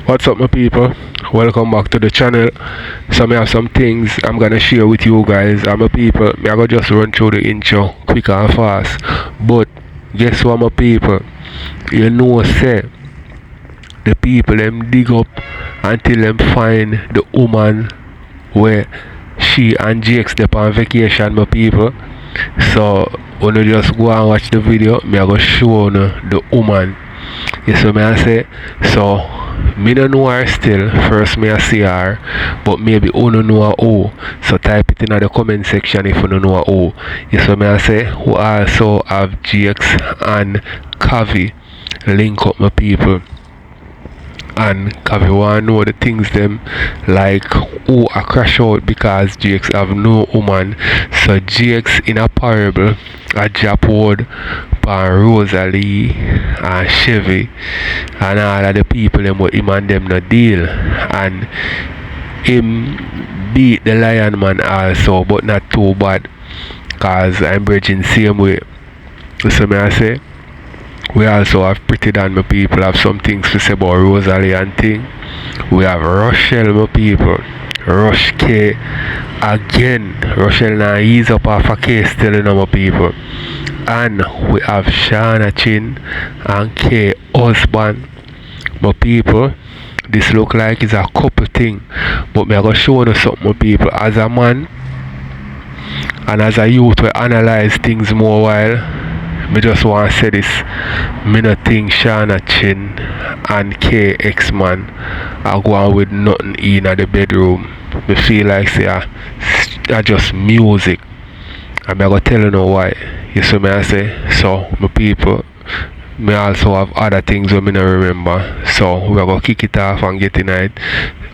What's up my people? Welcome back to the channel. So I have some things I'm gonna share with you guys and my people. I go just run through the intro quick and fast. But guess what my people? You know say the people them dig up until them find the woman where she and JX step on vacation my people. So when you just go and watch the video, I go show you the woman. Yes, so I say so me don't know her still. First me I see her, but maybe you don't know her who. So type it in the comment section if you don't know her who. Yes, so I say we also have JX and Kavi link up my people. And Kavi want to know the things them like who I crash out because JX have no woman. So JX in a parable a drop word for Rosealee and Chevy and all of the people them with him and them no deal, and him beat the lion man also, but not too bad cause I'm bridging same way. So me I say we also have Pretti than my people have some things to say about Rosealee and thing. We have Rochelle my people. Rush K again. Rochelle now ease up off a case still in my people. And we have Shana Chin and K husband. My people, this look like it's a couple thing. But me I go show you something my people. As a man and as a youth we analyze things more while. Me just want to say this. Me not think Shana Chin and K X-Man are going with nothing in the bedroom. Me feel like say I just music. And I'm going to tell you now why. You see me I say? So, my people, me also have other things that I don't remember. So, we're going to kick it off and get in it.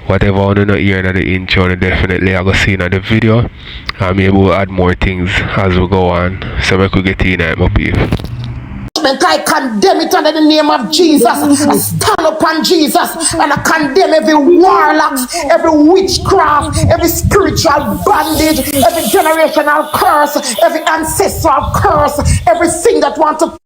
Whatever I don't hear in the intro, definitely I go see in the video. And maybe we'll add more things as we go on. So we could get in it, my people. I condemn it under the name of Jesus. I stand upon Jesus and I condemn every warlock, every witchcraft, every spiritual bondage, every generational curse, every ancestral curse, everything that wants to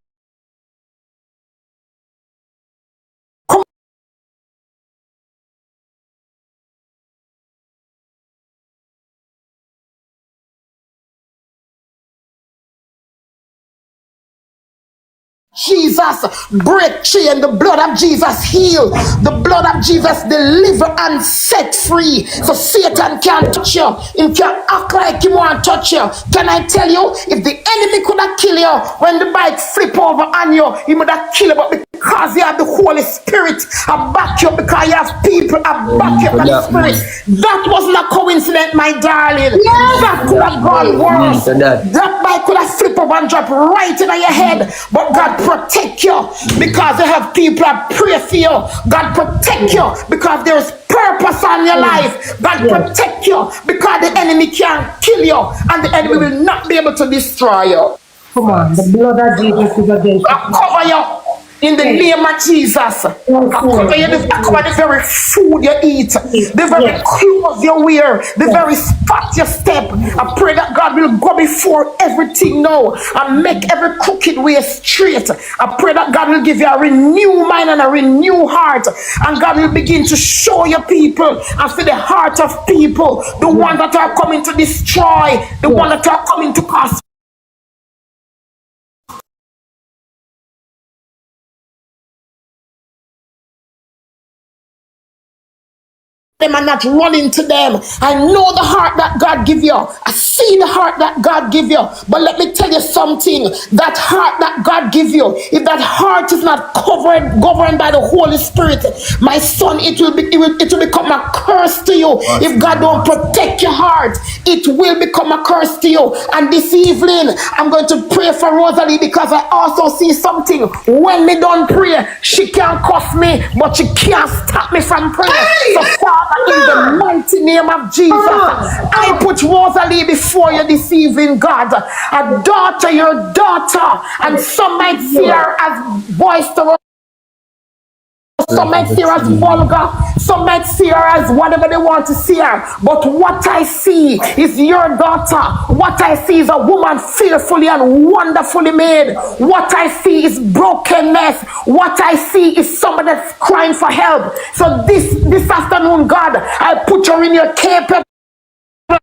Jesus break chain, the blood of Jesus heal, the blood of Jesus deliver and set free. So Satan can't touch you, he can act like he want to touch you. Can I tell you, if the enemy could have killed you when the bike flip over on you, he would have killed you, but because you have the Holy Spirit, I back you because you have people, I back you by the Spirit. That was not coincidence, my darling. That could have gone worse. That bike could have flipped over and dropped right in your head, but God protect you because you have people that pray for you. God protect you because there's purpose on your life. God protect you because the enemy can't kill you and the enemy will not be able to destroy you. Come on, the blood of Jesus is against you. I cover you in the name of Jesus. I cover you. I cover the very food you eat, the very clothes you wear, the very spot you step. I pray that God will go before everything now and make every crooked way straight. I pray that God will give you a renewed mind and a renewed heart, and God will begin to show you people and see the heart of people, the ones that are coming to destroy, the ones that are coming to cause them and not running to them. I know the heart that God give you. I see the heart that God give you. But let me tell you something. That heart that God give you, if that heart is not governed by the Holy Spirit, my son, it will become a curse to you. If God don't protect your heart, it will become a curse to you. And this evening, I'm going to pray for Rosealee because I also see something. When me don't pray, she can't cuff me, but she can't stop me from praying. So Father, in the mighty name of Jesus, I put Rosealee before you this evening, God. A daughter, your daughter, and some might see her as boisterous, some might see her as vulgar, Some might see her as whatever they want to see her. But what I see is your daughter. What I see is a woman fearfully and wonderfully made. What I see is brokenness. What I see is somebody that's crying for help. So this afternoon, God, I put her in your capable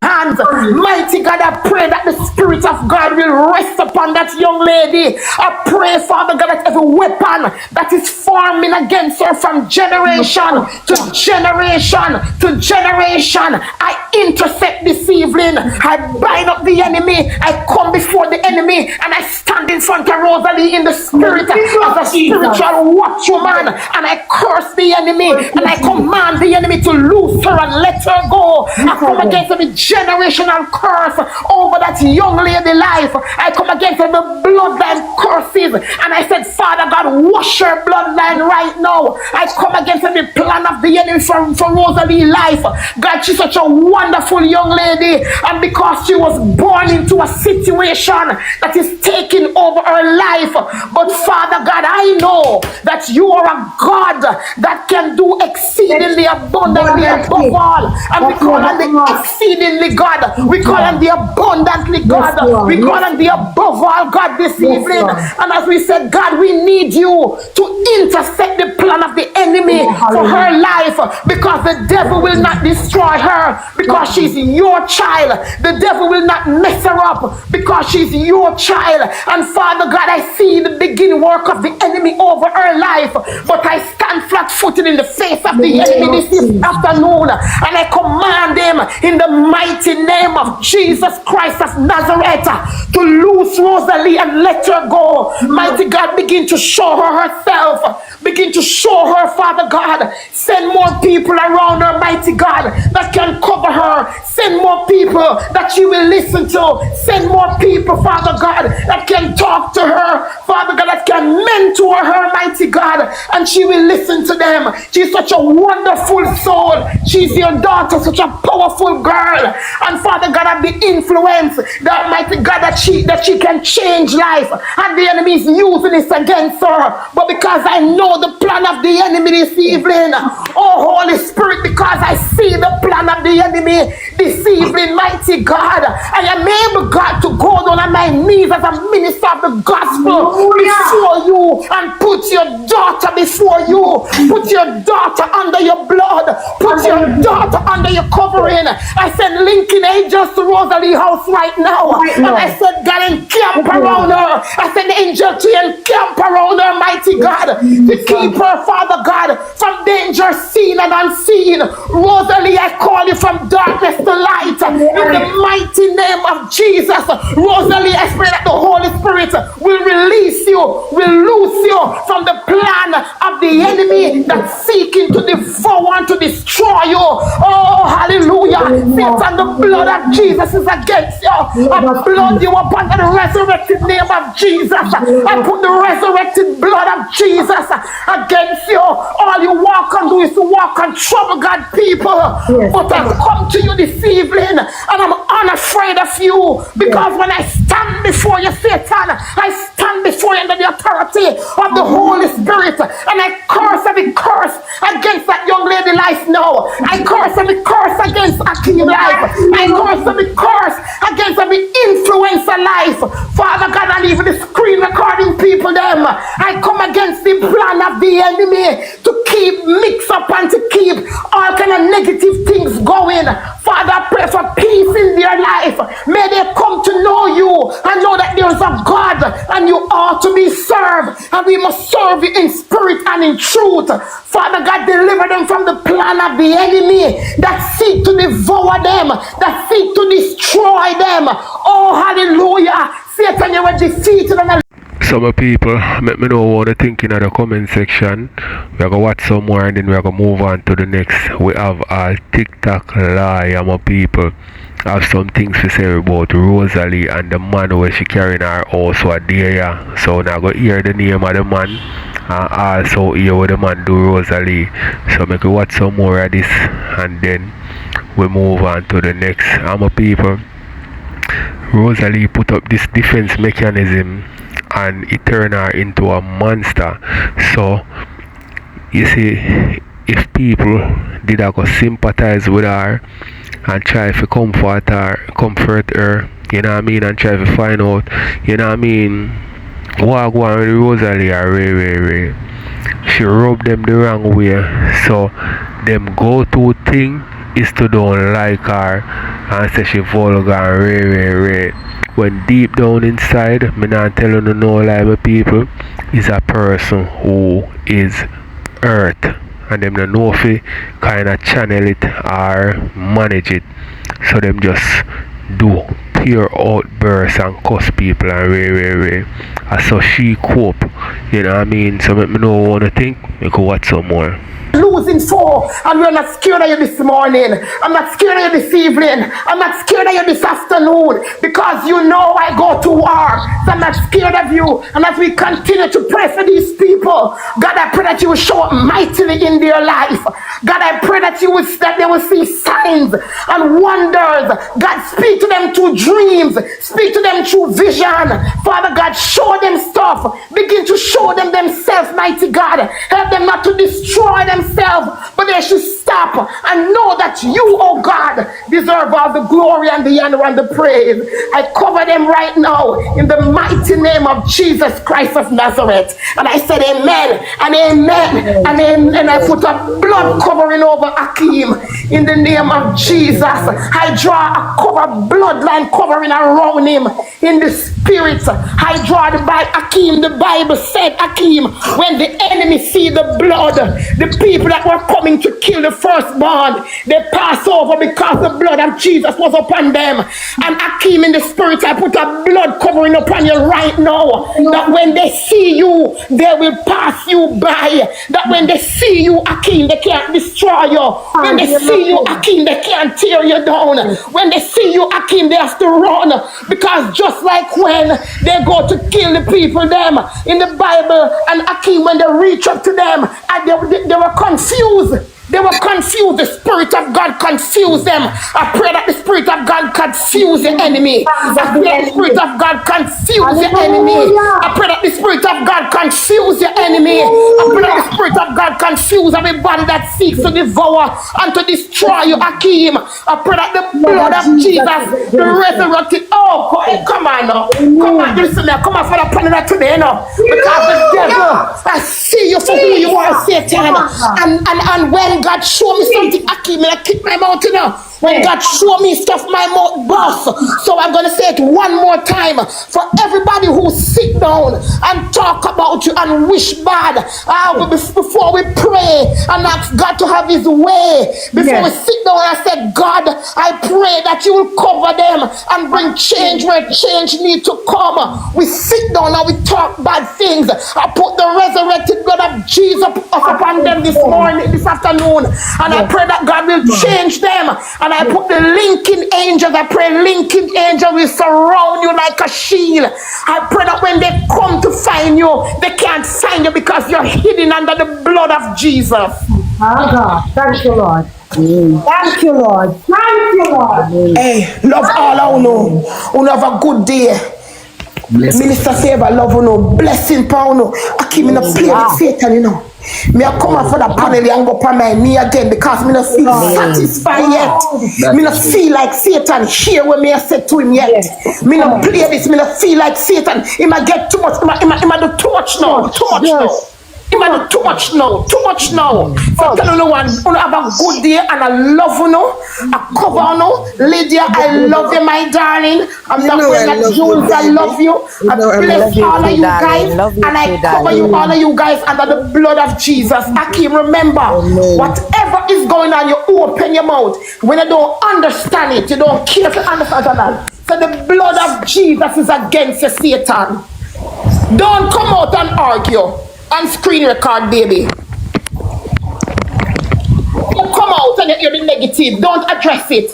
hands. Mighty God, I pray that the Spirit of God will rest upon that young lady. I pray, Father God, that every weapon that is forming against her from generation to generation to generation, I intercept this evening. I bind up the enemy. I come before the enemy and I stand in front of Rosealee in the spirit as a spiritual watchwoman, and I curse the enemy and I command the enemy to loose her and let her go. I come against every generational curse over that young lady life. I come against the bloodline curses, and I said, Father God, wash her bloodline right now. I come against the plan of the enemy for Rosealee life. God, she's such a wonderful young lady, and because she was born into a situation that is taking over her life, but Father God, I know that you are a God that can do exceedingly abundantly above all, and we call on the exceedingly God, we call on the abundantly God, we call on the above all God this evening. And as we said, God, we need you to intercept the plan of the enemy for her life, because the devil will not destroy her because she's your child. The devil will not mess her up because she's your child. And Father God, I see the beginning work of the enemy over her life, but I stand flat-footed in the face of the enemy this afternoon, and I command him in the mighty name of Jesus Christ of Nazareth to loose Rosealee and let her go. Mighty God, begin to show her herself. Begin to show her, Father God. Send more people around her, mighty God, that can cover her. Send more people that she will listen to. Send more people, Father God, that can talk to her. Father God, that can mentor her, mighty God, and she will listen to them. She's such a wonderful soul. She's your daughter, such a powerful girl. And Father God, of the influence, that mighty God, that she can change life, and the enemy is using this against her. But because I know the plan of the enemy this evening, oh Holy Spirit, because I see the plan of the enemy this evening, mighty God, I am able, God, to go down on my knees as a minister of the gospel before you and put your daughter before you. Put your daughter under your blood. Put your daughter under your covering. I said, linking angels to Rosealee house right now. And I said, God, encamp around her. I said, angel to encamp around her, mighty God, to keep her, Father God, from danger seen and unseen. Rosealee, I call you from darkness to light in the mighty name of Jesus. Rosealee, I pray that the Holy Spirit will release you, will loose you from the plan of the enemy that's seeking to devour and to destroy you. Oh, hallelujah. Satan, the blood of Jesus is against you. I blood you upon the resurrected name of Jesus. I put the resurrected blood of Jesus against you. All you walk and do is to walk and trouble God people. But I've come to you this evening and I'm unafraid of you, because when I stand before you, Satan, I stand before you under the authority of the Holy Spirit, and I curse every curse against that young lady life now. I curse every curse against Akeem life. I curse every curse against every influencer life. Father God, and even the screen recording people them, I come against the plan of the enemy to keep mix up and to keep all kind of negative things going. Father, I pray for peace in their life. May they come to know you and know that there is a God and you ought to be served, and we must serve you in spirit and in truth. Father God, deliver them from the plan of the enemy that seek to devour them, that seek to destroy them. Oh, hallelujah. Satan, you were defeated and some people let me know what they think in the comment section. We're gonna watch some more and then we're gonna move on to the next. We have a TikTok lie, my people. I have some things to say about Rosealee and the man where she carrying her also a day. So now go hear the name of the man and also hear what the man do Rosealee. So make we watch some more of this and then we move on to the next. My people, Rosealee put up this defense mechanism and it turned her into a monster. So you see, if people did I go sympathize with her and try to comfort her, you know what I mean, and try to find out, you know what I mean, what go on with Rosealee or Ray. She rubbed them the wrong way. So them go-to thing is to don't like her and say she vulgar and Ray. When deep down inside, me not tell you no lie, my people, is a person who is hurt, and them don't know if they kind of channel it or manage it. So them just do pure outbursts and cuss people and Ray. And so she cope, you know what I mean? So let me know what you think. We could watch some more. Losing 4, and we're not scared of you this morning. I'm not scared of you this evening. I'm not scared of you this afternoon, because you know I go to war. So I'm not scared of you. And as we continue to pray for these people, God, I pray that you will show up mightily in their life. God, I pray that they will see signs and wonders. God, speak to them through dreams. Speak to them through vision. Father God, show them stuff. Begin to show them themselves, mighty God. Help them not to destroy themselves, but they should stop and know that you, oh God, deserve all the glory and the honor and the praise. I cover them right now in the mighty name of Jesus Christ of Nazareth. And I said amen and amen and amen. And I put a blood covering over Akeem in the name of Jesus. I draw a bloodline covering around him in the spirit. I draw Akeem. The Bible said, Akeem, when the enemy see the blood, the people that were coming to kill the firstborn, they pass over because the blood of Jesus was upon them. And Akeem, in the spirit, I put a blood covering upon you right now, that when they see you, they will pass you by. That when they see you, Akeem, they can't destroy you. When they see you, Akeem, they can't tear you down. When they see you, Akeem, they have to run, because just like when they go to kill the people them in the Bible, and Akeem, when they reach up to them, and they were confused. They were confused. The Spirit of God confused them. I pray that the Spirit of God confuse the enemy. I pray that the Spirit of God confuse the enemy. I pray that the Spirit of God confuse the enemy. I pray that the Spirit of God confuse everybody that seeks to devour and to destroy you, Akeem. I pray that the blood of Jesus, the resurrected. Oh, come on now. Come on, listen now. Come on for the planet today, you know. Because the devil, I see you for who you are, Satan. And when God show me something, Akeem, I keep my mouth, you know. When God show me stuff, my mouth burst. So I'm going to say it one more time. For everybody who sit down and talk about you and wish bad, before we pray and ask God to have his way, before we sit down and say, God, I pray that you will cover them and bring change where change need to come. We sit down and we talk bad things. I put the resurrected blood of Jesus upon them this morning, this afternoon, and I pray that God will change them. And I put the linking angels, I pray linking angels will surround you like a shield. I pray that when they come to find you, they can't find you because you're hidden under the blood of Jesus. Oh God, thank you, Lord. Thank you, Lord. Thank you, Lord. Hey, love all I know. You have a good day. Minister Favor, love you know. Blessing pound. I keep in a play with Satan, you know. Me I come out for the panel and go on my knee again because me not feel satisfied yet. Me not feel like Satan hear what me I said to him yet. Me not play this. Me not feel like Satan. He might get too much. He might do too much now. Too much now. He might do too much now. Too much now. So tell you no one, you have a good day and I love you now. I cover you now. Lydia, I love you, my darling. I'm not wearing that Jules, I love you. I bless all of you guys. And I cover you, all of you guys, under the blood of Jesus. Akeem, remember, whatever is going on, you open your mouth. When you don't understand it, you don't care to understand it. So the blood of Jesus is against you, Satan. Don't come out and argue. On screen record, baby. Don't come out and you're the negative. Don't address it.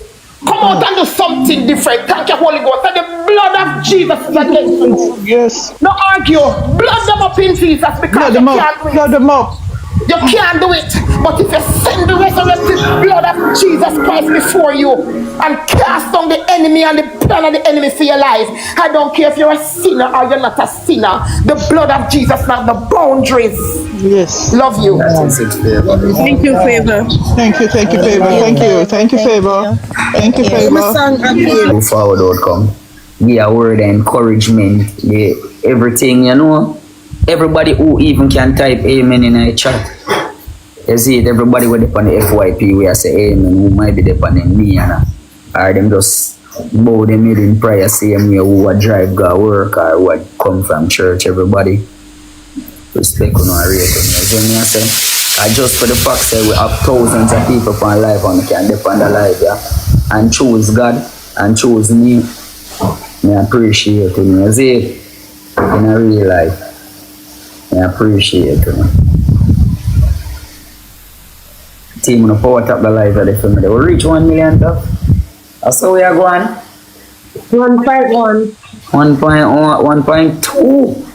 Come out and do something different. Thank you, Holy Ghost. And the blood of Jesus is against you. Yes. No argue. Blood them up in Jesus because you can't do it. Blood them up. You can't do it. But if you send the resurrected blood of Jesus Christ before you and cast down the enemy and the plan of the enemy for your life, I don't care if you're a sinner or you're not a sinner. The blood of Jesus, not the boundaries. Yes. Love you. That is it, Favor. Thank you, Favor. Thank you, Favor. Thank you. Thank you, Favor. Thank you, Favor. Move forward outcome. Give a word of encouragement. Yeah, everything, you know. Everybody who even can type amen in a chat. You see it, everybody with up on the FYP where I say amen, who might be up on me and or them just bow them head in prayer, same way who would drive go work or who would come from church, everybody. Respect on our rate. You know what I say? I just for the fact that we have thousands of people on live and we can depend on live, yeah. And choose God and choose me. I appreciate it. You see it in a real life. I appreciate it. Team on the power top the live of the film. They will reach 1 million stuff. That's how we are going. 1.1. 1.2.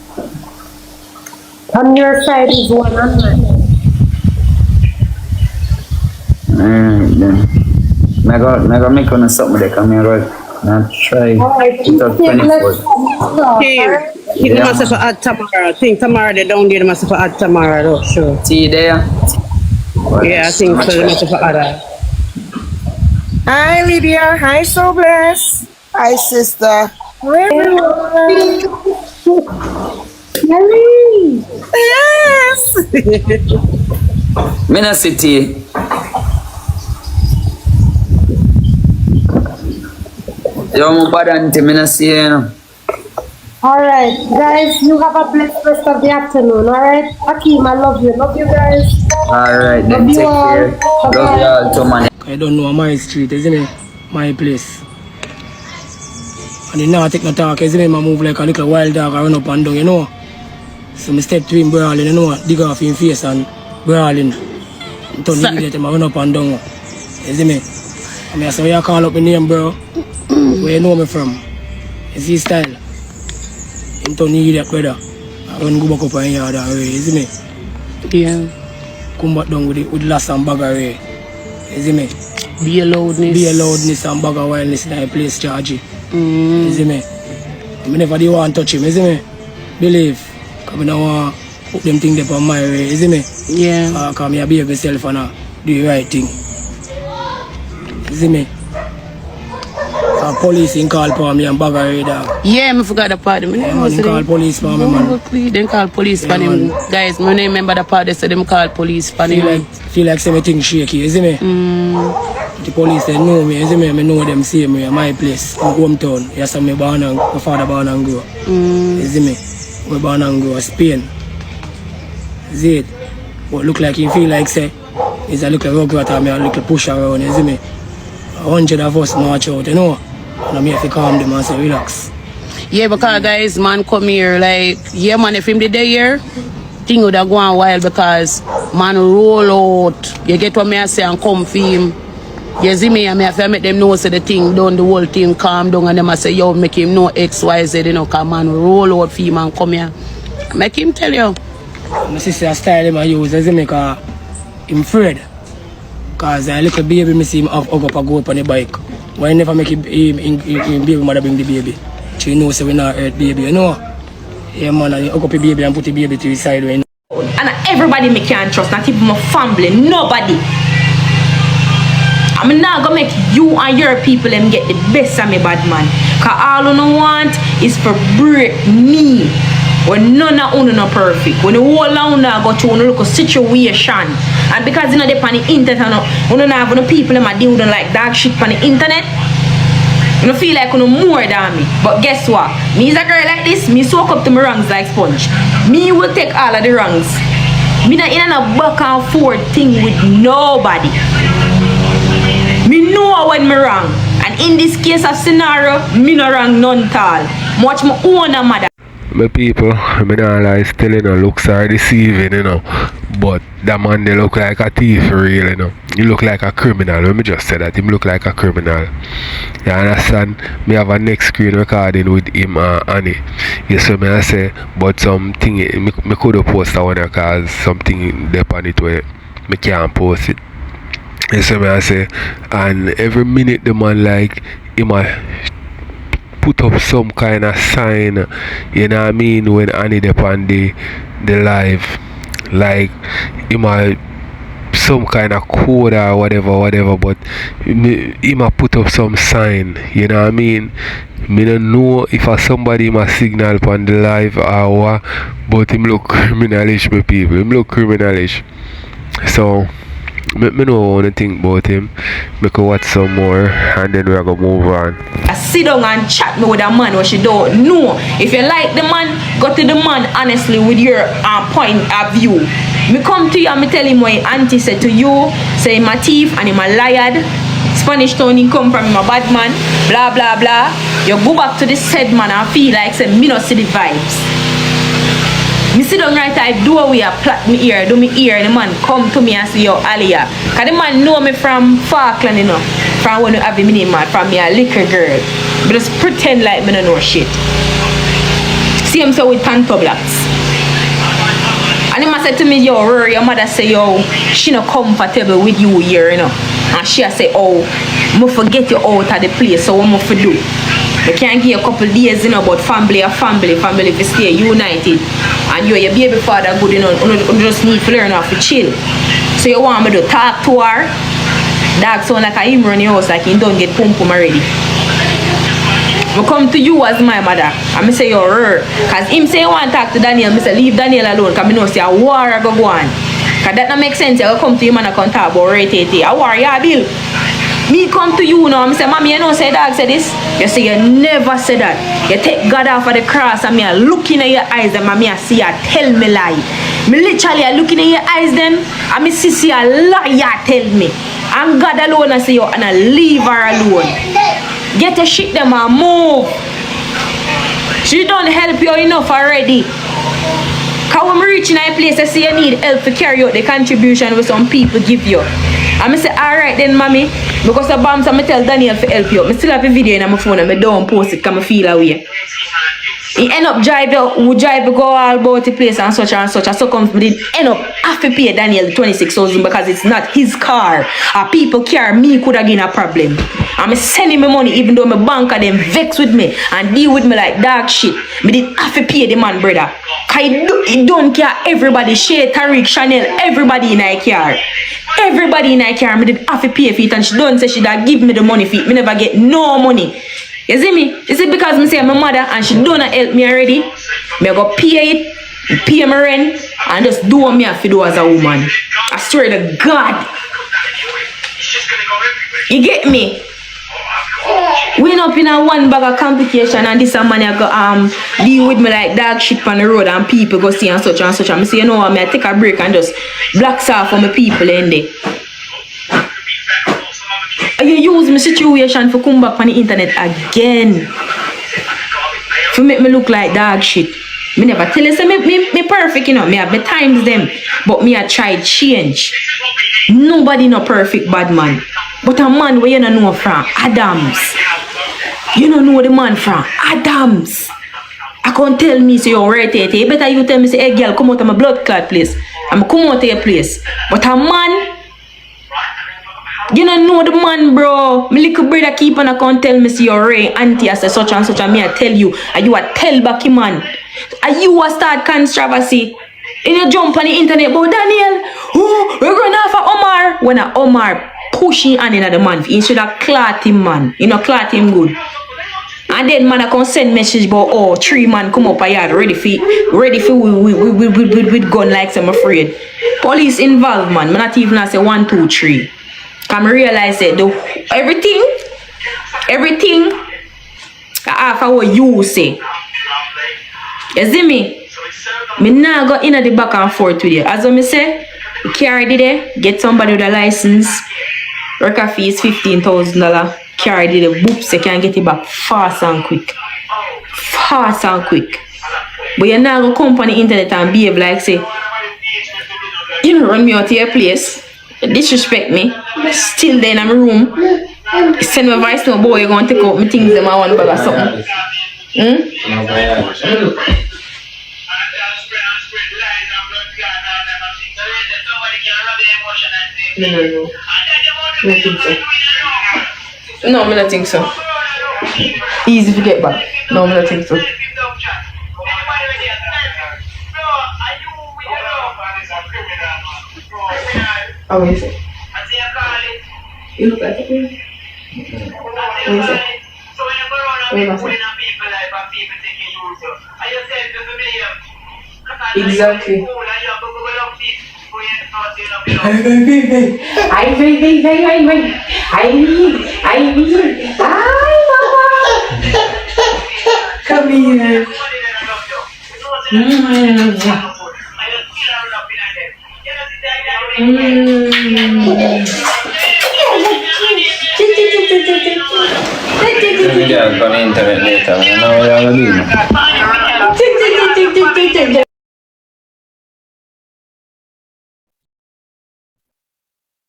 On your side is 100. Alright then. I go make on something that come here. Not try. Put up 24. Here. You must have add tomorrow. I think tomorrow they don't get must have add tomorrow though, sure. See there? Yeah, I think so. They must have add. Hi, Lydia. Hi, So Blessed. Hi, sister. Everyone. Yes. Mina City. Yo, mo bad auntie, Mina see you. Alright, guys, you have a blessed rest of the afternoon, alright? Hakeem, I love you. Love you guys. Alright, then take care. Love you all too, man. I don't know my street, isn't it? My place. And then now I take no talk, isn't it? I move like a little wild dog, I run up and down, you know. So I step to him brawling, you know, dig off his face and brawling. Until he get him, I run up and down. Isn't it? I mean, so you call up my name, bro. Where you know me from? It's his style. Until he that brother. I run go back up in yard away, isn't it? Yeah. Come back down with the last and bag away. Isn't it? Be a loudness and bag of wildness in a place charge. Isn't it? I never do want to touch him, isn't it? Believe. Because I don't want to put them things up on my way, isn't it? Yeah. Because I behave myself and do the right thing. Isn't it? Police in call for me and bag away dog. Yeah, I forgot the part. Yeah, man, they call police for me, man. They call police for him. Guys, I remember the part they said them call police for him. Feel like everything shaky, isn't it? The police they know me, isn't it? I know them same way, my place, my hometown. Yes, I'm born and my father born and grow. Isn't it? My born and grow, Spain. Is it? But look like you feel like say, it's a little rug rat and a little push around, isn't it? 100 of us know watch out, you know. And I'm here to calm them and say, relax. Yeah, because guys, man come here, like, yeah man, if him did here, thing would have gone wild because man roll out. You get what me I say and come for him. You see me, and I have to make them know so the thing done, the whole thing calm down, and them I say, yo, make him know X, Y, Z, you know, because man roll out for him and come here. Make him tell you. My sister style him I use, you see me, because I'm afraid. Because a little baby, I see him hug up and go up on the bike. Why never make him baby mother bring the baby? She knows so we not hurt baby, you know? Yeah man, and you hug up the baby and put the baby to his side. And everybody me can't trust, not even my family, nobody. I'm not gonna make you and your people them get the best of me, bad man. Cause all you want is for break me. When none of you not perfect. When the whole round go to a local situation. And because you know they on the internet, you don't have no people that deal with like dog shit on the internet. You don't feel like you know more than me. But guess what? Me is a girl like this, me soak up to my wrongs like sponge. Me will take all of the wrongs. Me not in a back and forth thing with nobody. Me know when me wrong. And in this case of scenario, me no wrong none at all. Much my own mother. My people, I mean, lie, still, you know, looks are deceiving, you know. But that man, they look like a thief, real, you know. You look like a criminal. Let me just say that. Him look like a criminal. You understand? Me have a next screen recording with him and Annie. You see me, I say, but something, me could have posted one because something there on it where me can't post it. You see me, I say, and every minute the man like, him put up some kind of sign, you know what I mean, when Annie up on the live. like him a some kind of code or whatever, but he might put up some sign, you know what I mean? Me don't know if a somebody might signal on the live or what, but him look criminalish, me people. Him look criminalish. So me know what I think about him. Me can watch some more and then we're gonna move on. I sit down and chat me with a man what she don't know. If you like the man, go to the man honestly with your point of view. Me come to you and me tell him what your auntie said to you. Say him a thief and him a liar. Spanish town he come from, him a bad man. Blah blah blah. You go back to the said man and feel like say me not see the vibes. Me sit down right at the doorway and plait me ear, do me ear, and the man come to me and say, yo, Aliyah. Cause the man know me from Falkland, you know. From when you have me name, man, from me a liquor girl. But just pretend like me don't know shit. See him so with Tanto Blacks. And he said to me, yo, Rory, your mother say, yo, she not comfortable with you here, you know. And she say, oh, I forget you out of the place, so what I do? You can't give a couple days, you know, but family if you stay united. And you your baby father good, you know, you just need to learn how to chill. So you want me to talk to her? Dog sound like him run your house like he don't get pum already. I come to you as my mother and I say you're her. Cause him say you want to talk to Daniel, I say leave Daniel alone cause I know say a war go on. Cause that don't make sense. You come to him and I can talk about right a war, yeah, Bill. Me come to you now, I say, mommy, you know say dog say this? You say you never say that. You take God off of the cross and me are looking at your eyes and mommy I see you tell me lie. Me literally are looking at your eyes then and me see a liar tell me. And God alone I say you and I leave her alone. Get your shit them and move. She don't help you enough already. Cause when we reach in a place I say you need help to carry out the contribution with some people give you. And I say, alright then, mommy. Because the barbz, I tell Daniel to help you. I still have a video in my phone and I don't post it because I feel away. He end up drive go all about the place and such and such. And so comes, but he end up have to pay Daniel 26,000 because it's not his car. Or people care, me could have been a problem. I'm sending me money even though my banker them vex with me and deal with me like dog shit. Me did have to pay the man, brother. Cause he don't care everybody, Shay, Tariq, Chanel, everybody in I care. Everybody in I care, me did have to pay for it and she don't say she da give me the money for it. Me never get no money. You see me? Is it because me say my mother and she don't help me already? Me go pay it, pay my rent and just do what me have to do as a woman. I swear to God. You get me? We end up in a one bag of complication and this man go deal with me like dog shit on the road and people go see and such and such. And I say, you know what, I take a break and just blocks off for my people in there. You use my situation for come back on the internet again. To make me look like dog shit. Me never tell you say me perfect, you know. Me have my times them. But me I try change. Nobody no perfect bad man. But a man where you don't know from Adams. You don't know the man from Adams. I can't tell me say you're right here. You better you tell me say, hey girl, come out of my blood clot place. I'm come out of your place. But a man, you don't know the man, bro. My little brother keep on account tell me say you're right, auntie I say such and such and me I tell you. And you a tell back man. And you a start controversy. And you jump on the internet about Daniel. Oh, we're going off of Omar. When a Omar pushing on in the man, he should have clot him, man. You know, clot him good. And then man I can send message about 3 man come up a yard ready for with gun like I'm afraid. Police involved, man. Man not even I say 1, 2, 3. Come realize that everything half of what you say. You see me? Me now go in at the back and forth with you. As I say, you carry it there, get somebody with a license. Record fee is $15,000. Carry it there, boops, you can get it back fast and quick. Fast and quick. But you now go come on the internet and behave like say, you run me out of your place, disrespect me, still there in my room. Send me a voice to boy, you're going to take out my things in my one bag or something. No. I think so. No, I don't think so. Easy to get back. No, I don't think so. Oh, what you say? You look like it. What you say? What you say? Exactly. Come here. Girl on the internet later. You know what you're doing.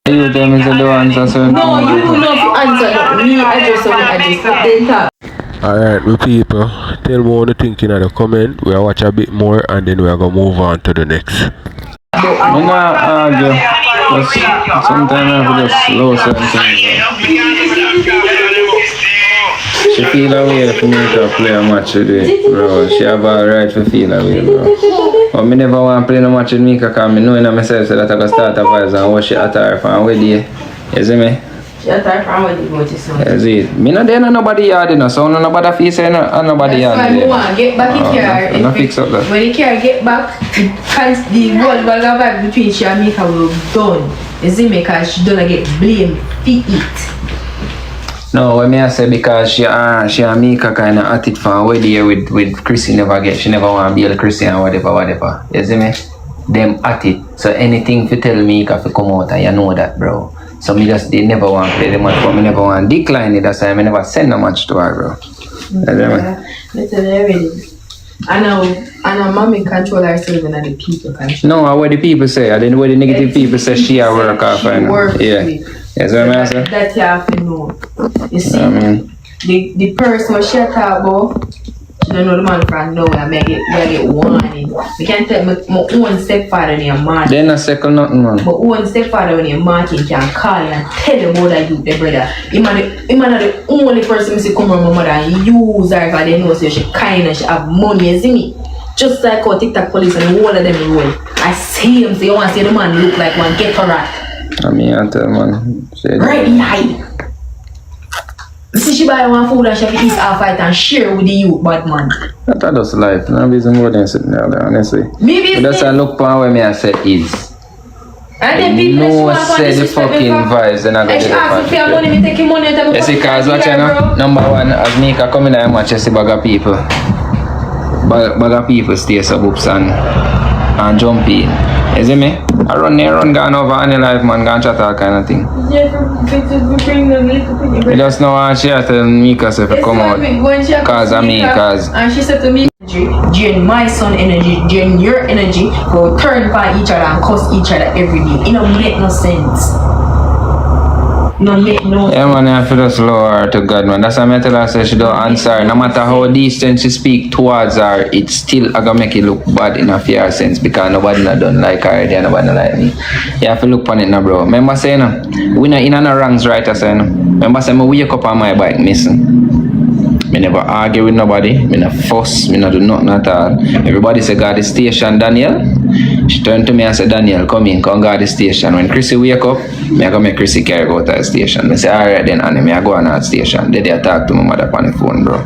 You tell me to do answer, so No, you do not answer. Me, I just then talk. Alright, my people, tell me what you think in the comment. We'll watch a bit more and then we're gonna move on to the next. I'm not argue. Sometimes I have to just slow certain things. She feel a way to make her play a match today, bro. She have a right to feel a way, bro. But me never want to play no match with Mika because I know in myself that I can start a vibes and watch she attire from where they. You see me? She attire from where they go to some. You see it? Me not there no nobody yard, you know, so nobody feel say nobody yard. That's why I want to get back in here. I'm not fix up that. When the car get back, the whole bag of vibe between she and Mika will done. You see me? Because she don't get blamed for it. No, what me I say because she and Mika kind of at it from where they with Chrissy never get. She never want to be a Chrissy and whatever. You see me? Them at it. So anything if you tell Mika to come out and you know that, bro. So me just they never want to play the match, but me never want to decline it. That's why I never send a match to her, bro. Yeah, that's already. I know mommy control herself and the people control. No, what the people say, I didn't what the negative people say she a work off and yeah. Yes, what I say? That you have to know. You see, the person what she talk about, she don't know the man from nowhere. I get warning. We can't tell my own stepfather in your market. They not second nothing, man. My own stepfather in your market can call you and tell you about that you, the brother. He not the only person who say come around my mother and use her because they know so she kind and she have money, you see me? Just like how TikTok police and all of them roll. I see him, so you want to see the man look like one ghetto rat. I mean, I tell man. Right behind. See she buy one food and she have to eat half it and share with the youth, bad man. That's just life. No reason more than sitting there, honestly. Maybe but that's a look for where me I say is. and then people no say the fucking vibes and I got the ask for money, me take money out of you see, because what you know, number one, as Mika come in and match, you see bag of people. Bag of people stay suburbs and jump in. You see me? I run gone over any life, man, gone chat all kind of thing. You just know how she had to Mika say to come out. Cause of me, cause. And she said to me, drain my son energy, drain your energy, go turn by each other and cuss each other every day. It don't make no sense. No make no yeah, man, I feel just low her to God, man. That's why I tell her say she don't answer. No matter how decent she speak towards her, it still gonna make it look bad in a fair sense because nobody not done like her and nobody not like me. You have to look on it now, bro. Remember saying, we not in no wrongs, right? I say, remember saying, I wake up on my bike missing. Me never argue with nobody, me not fuss, me not do nothing at all. Everybody say, guard the station, Daniel. She turned to me and said, Daniel, come in, come guard the station. When Chrissy wake up, me I go make Chrissy carry go to the station. Me say, alright then, Annie, me I go on that station. They talk to my mother on the phone, bro.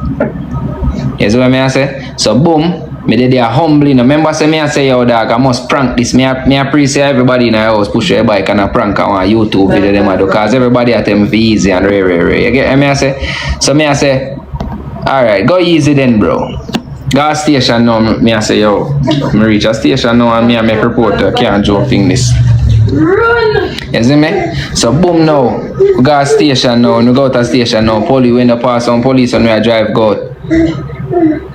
You see what me I say? So boom, me they are humbling. Remember say me I say, yo dog, I must prank this. Me I pre-say everybody in the house push your bike and I prank on YouTube video them I do. Cause everybody at them easy and rare. You get me I say? So me I say, alright, go easy then, bro. Gas station now, me I say, yo, me reach a station now and me I make reporter, can't joke thing this. run. You see me? So boom now, we got a station now, we go to a station now, police, when they pass on police and we drive go.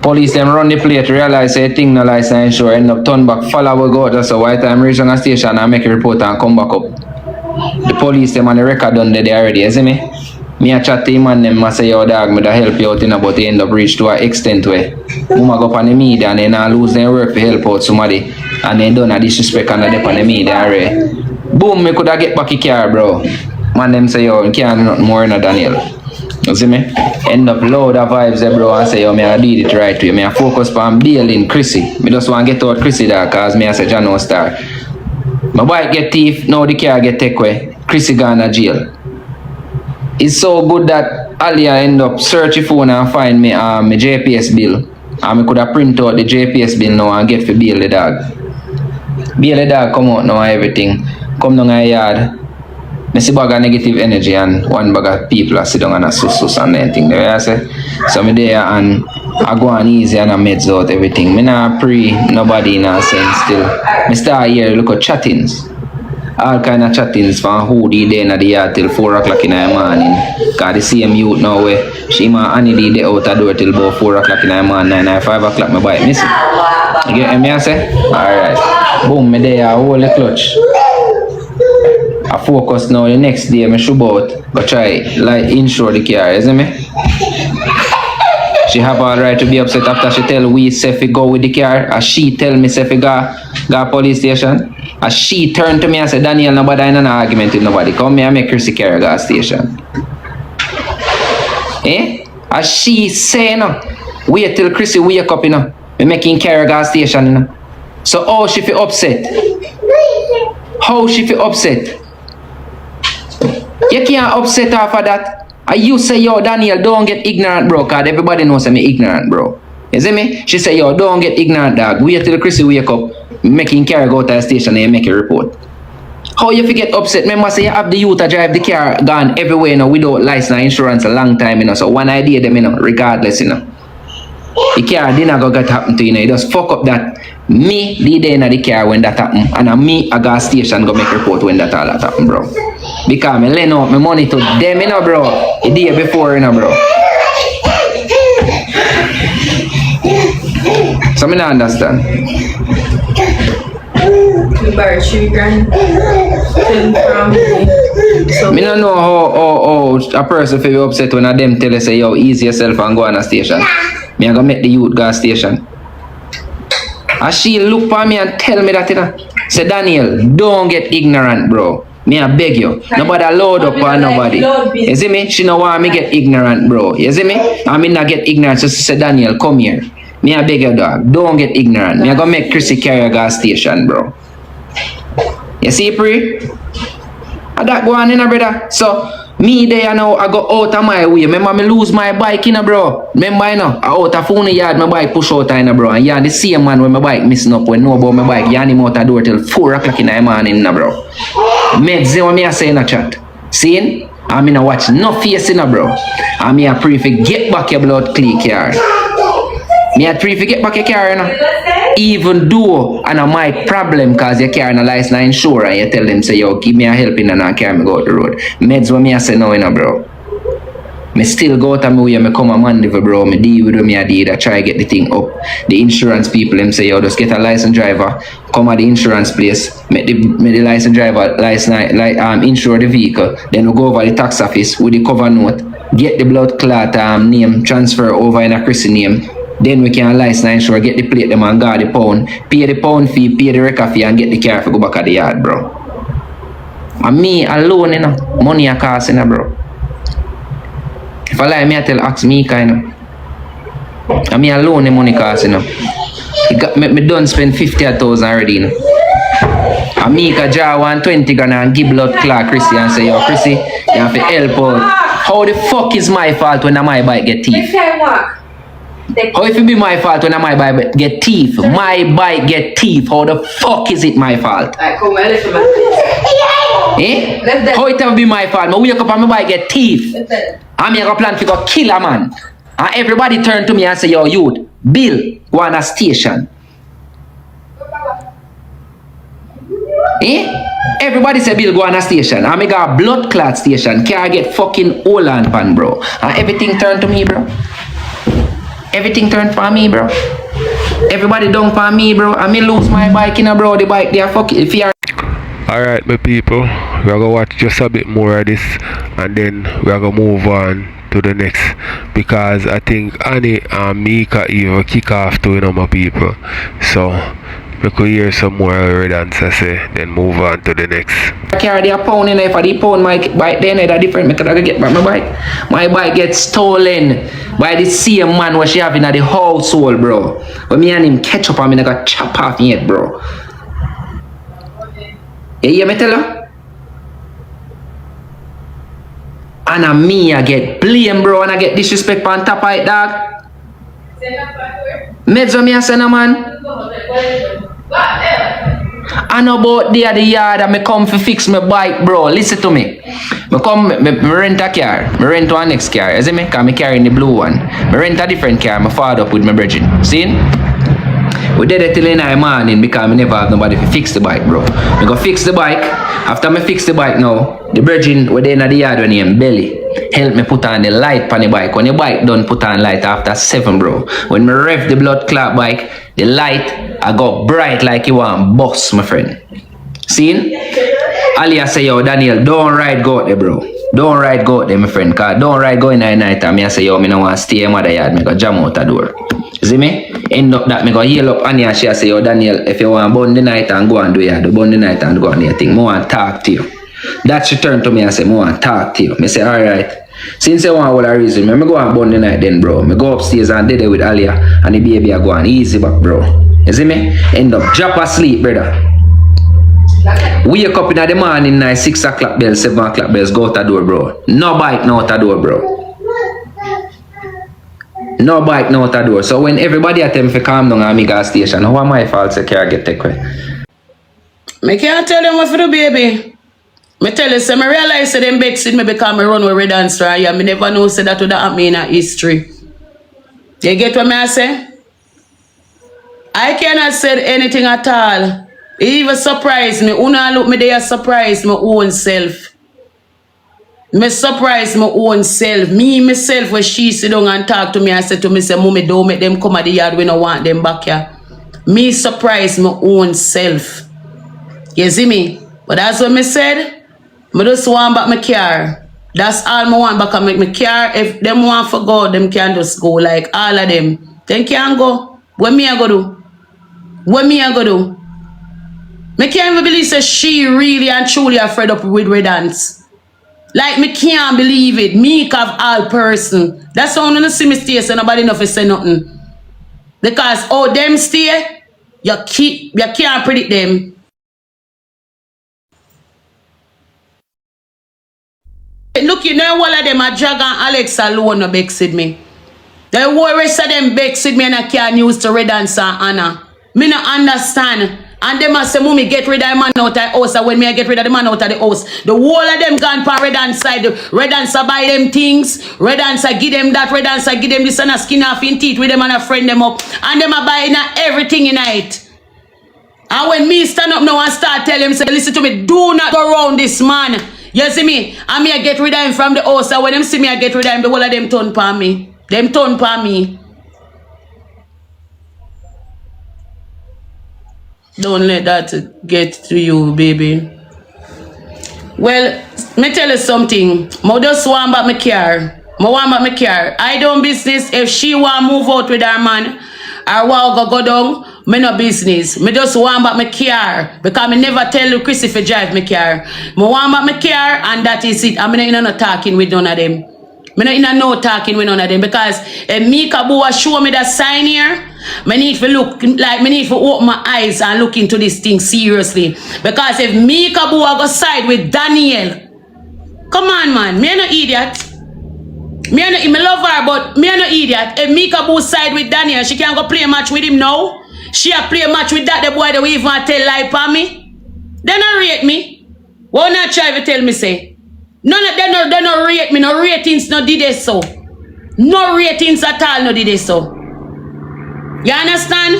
Police them run the plate, realize say thing no license sure, end up turn back, follow we go, that's why time reach on a station and make a report and come back up. The police them on the record done there already, you see me? Me a chat to him and them, I say, yo dog, me da help you out in but they end up reach to an extent where Mama go up on the media and then I lose their work to help out somebody and then done a disrespect and they on the media already. Boom, me coulda get back a car, bro. Man them say, yo, you can't do nothing more than Daniel. You see me? End up load of vibes there, bro, and say, yo, me I did it right way. Me I focus on dealing Chrissy. Me just want to get out Chrissy there, cause me I say Jano Star. My bike get thief, now the car get take away. Chrissy gone to jail. It's so good that Alia end up searching phone and find me my JPS bill. And I could have print out the JPS bill now and get for bail the dog. Bail the dog come out now and everything. Come down my yard. I see bag of negative energy and one bag of people are sit down and a sus and anything there, I say. So I'm there and I go on easy and I meds out everything. I not pray nobody in a sense still. I start here look at chattings. All kind of chattings from hoodie there in the yard till 4 o'clock in the morning. Cause the same youth now where she ma Annie dey out the door till about 4 o'clock in the morning and 5 o'clock my bike missing. You get me I say? Alright. Boom, me there hold the clutch. I focus now the next day I should out but try like insure the car, you see me? She have all right to be upset after she tell we say fi go with the car as she tell me say fi go police station. As she turned to me and said, Daniel, nobody in an argument with nobody. Come here and make Chrissy carry gas station. Eh? As she say, you know, wait till Chrissy wake up, you know. We making carry gas station, you know. So how she feel upset? How she feel upset? You can't upset her for that. And you say, yo, Daniel, don't get ignorant, bro. Cause everybody knows I'm ignorant, bro. You see me? She say, yo, don't get ignorant, dog. Wait till Chrissy wake up. Making carry go to the station and you make a report. How you forget upset? Remember say you have the youth to drive the car gone everywhere, you know, without license and insurance a long time, you know. So one idea them, you know, regardless, you know. The car didn't go get happen to you know. You just fuck up that me the day in the car when that happen and me a gas station go make report when that all that happen, bro. Because me lend out my money to them, you know, bro. The day before, you know, bro. So me not understand. We borrowed 3 grand. So Me don't know how a person feel upset when a them tell you say yo ease yourself and go on a station. Me I go make the youth gas station. And she look for me and tell me that you know. Say Daniel, don't get ignorant, bro. Me I beg you. Nobody load up on nobody. You see me? She know why me get ignorant, bro. You see me? I mean not get ignorant. So she say Daniel, come here. Me I beg you, dog. Don't get ignorant. Me I go make Chrissy carry a gas station, bro. You see, Pre? I that go on, brother. So, me there, now, I go out of my way. Remember, me lose my bike, bro. Remember, I out of phone yard, my bike push out, bro. And yeah, the same man when my bike missing up, when know about my bike, yeah, him out the door till 4 o'clock in the morning, bro. Meds, what me I say in the chat. See? I mean, I watch no face, bro. I mean, I pray for get back your blood click here. Me I pray for get back your car, you know. Even though I know my problem cause your car no license and insurance and you tell them say yo give me a helping and I carry me go out the road. Meds what me I say no, you know, bro. Me still go out of my way, me come a Mandeville, bro. Me deal with me I did, I try get the thing up. The insurance people them say yo just get a license driver, come at the insurance place, make the license driver insure the vehicle, then we go over the tax office with the cover note, get the blood clot name transfer over in a Chrissy name. Then we can license and insure, get the plate them and guard the pound, pay the pound fee, pay the record fee and get the car to go back at the yard, bro. And me alone, you know, money a cost, you know, bro. If I lie, me I tell ask me kind of. And me alone the money cost, you know. Me done spend 50,000 already, you know. And me can draw 120 grand and give blood clot Chrissy and say, yo, Chrissy, you have to help out. How the fuck is my fault when my bike get thief? How if it be my fault when my bike get thief? My bike get thief. How the fuck is it my fault? Eh? How it ever be my fault? I wake up and my bike get thief. I'm here to plan to go kill a man. And everybody turn to me and say, yo, youth, Bill, go on a station. Eh? Everybody say Bill go on a station. I make a blood clot station. Can I get fucking hold on pan, bro? And everything turn to me, bro. Everything turned for me, bro. Everybody down for me, bro. I may lose my bike, bro. The bike, they are fucking. If you are. Alright, my people. We're gonna watch just a bit more of this and then we're gonna move on to the next. Because I think Annie and Mika even kick off to, my people. So, we could hear some more dance, I say, then move on to the next. I carry the pound in. If I pound my bike, then it's different. Because I can get back my bike. My bike gets stolen by the same man what she have in the household, bro. When me and him catch up, I got chop off yet, bro. You hear me tell her? And a me I get blame, bro, and I get disrespect on top of it, dog. Meds me I say no, man. I know about the other yard and me come to fix my bike, bro. Listen to me. Me rent a car. Me rent one next car. You see me? Because me carrying the blue one. Me rent a different car. Me fall up with my brethren. See? We did it till in the morning because me never have nobody to fix the bike, bro. Me go fix the bike. After me fix the bike now, the brethren were there in the yard when named Belly. Help me put on the light on the bike. When the bike done put on light after 7, bro. When me rev the blood clot bike, the light I got bright like you want bust, my friend. See? Ali I say, yo, Daniel, don't ride go out there, bro. Don't ride go out there, my friend. Cause don't ride go in the night and me I say, yo, me no want to stay in mother yard. Me go jam out the door. See me? End up that me go heal up Annie and she say, yo, Daniel, if you want to burn the night and go and do your burn the night and go and do your thing, I want to talk to you. That she turned to me and say, I want to talk to you. I say, alright. Since you want all the reason, I go and burn the night then, bro. I go upstairs and did it with Alia and the baby I go on easy back, bro. You see me? End up drop asleep, brother. Wake up in the morning, 6 o'clock bells, 7 o'clock bells, go out the door, bro. No bike, no out the door, bro. No bike, no out the door. So when everybody attempt to calm down at my gas station, how am I fault to care get take away? I can't tell you what for the baby. I tell you, so I realize that them backseat me because I run with red dancer. I never know say that would happen in history. You get what I say? I cannot say anything at all. It even surprised me. Una look me there surprised my own self. Me surprise my own self. Me myself when she sit down and talk to me and say to me, say, Mommy, don't make them come at the yard, we don't want them back here. Me surprise my own self. You see me? But that's what me said. I just want back my car. That's all I want back and make my car. If them want for go, them can just go. Like all of them. Then can go. What me I go do? What me I go do? Me can't even believe that she really and truly are fed up with red dance. Like me can't believe it. Me of all person. That's why I don't see me stay so nobody enough to say nothing. Because oh them stay, you can't predict them. Look, you know all of them are Jag and Alex alone no vexed me. The whole rest of them vexed me and I can't use to red dance and Anna. Me no understand. And them must say, Mommy, get rid of the man out of the house. And when me I get rid of the man out of the house, the whole of them gone for red dance side. Red dancer buy them things. Red dancer give them that. Red dancer give them this and a skin off in teeth with them and a friend them up. And them are buying everything in it. And when me stand up now and start telling him, say, listen to me, do not go around this man. You see me? And me I get rid of him from the house. And when them see me, I get rid of him, the whole of them turn for me. Them turn for me. Don't let that get to you, baby. Well, me tell you something. I just want back my car. I want back my car. I don't business if she want move out with her man or want go down. Me no business. Me just want back my car because me never tell you Chris if you drive my car. Me want back my car and that is it. I'm not talking with none of them. Me not in no talking with none of them because if me Kabua show me that sign here, me need to look like me need to open my eyes and look into this thing seriously. Because if me Kabua go side with Daniel, come on man, me no idiot. Me love her, but me no idiot. If me Kabua side with Daniel, she can go play a match with him now. She a play a match with that the boy that we even tell lie for me. They not rate me. Why not try to tell me say? None of them they no rate me. No ratings no did they so. No ratings at all no did they so. You understand?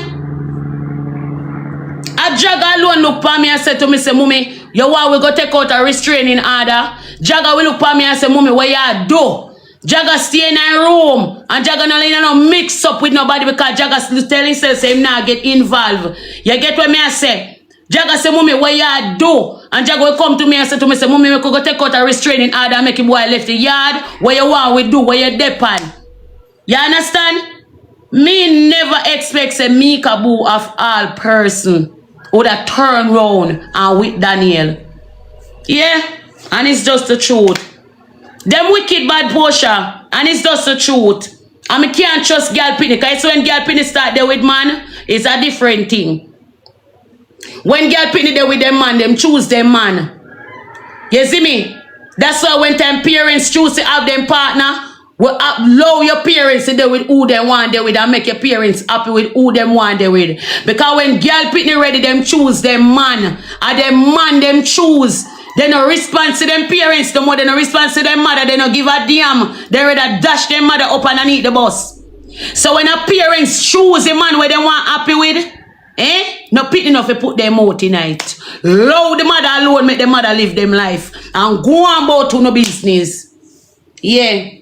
A Jagga alone look for me and say to me, say, Mommy, you want we go take out a restraining order? Jagga will look for me and say, Mommy, what you do? Jagga stay in a room and Jagga no mix up with nobody because Jagga tell himself say him not get involved. You get what me I say? Jagga say, Mommy, what you do? And Jagga will come to me and say to me, say, Mommy, we could go take out a restraining order and make him boy left the yard. What you want we do? What you depend? You understand? Me never expect a me Kaboo of all person would have turn round and with Daniel. Yeah, and it's just the truth. Them wicked bad Portia, and it's just the truth. And me can't trust girl Pinny, because when girl Pinny start there with man, it's a different thing. When girl pitney there with them man, them choose them man. You see me? That's why when time parents choose to have them partner, will allow your parents to do with who they want they with and make your parents happy with who them want they with. Because when girl pitney ready, them choose them man. And them man them choose. They no response to them parents no more. They no response to them mother. They no give a damn. They rather dash them mother up underneath the bus. So when a parents choose a man where they want happy with, no pitney enough to put them out tonight. Allow the mother alone, make the mother live them life. And go on about to no business. Yeah.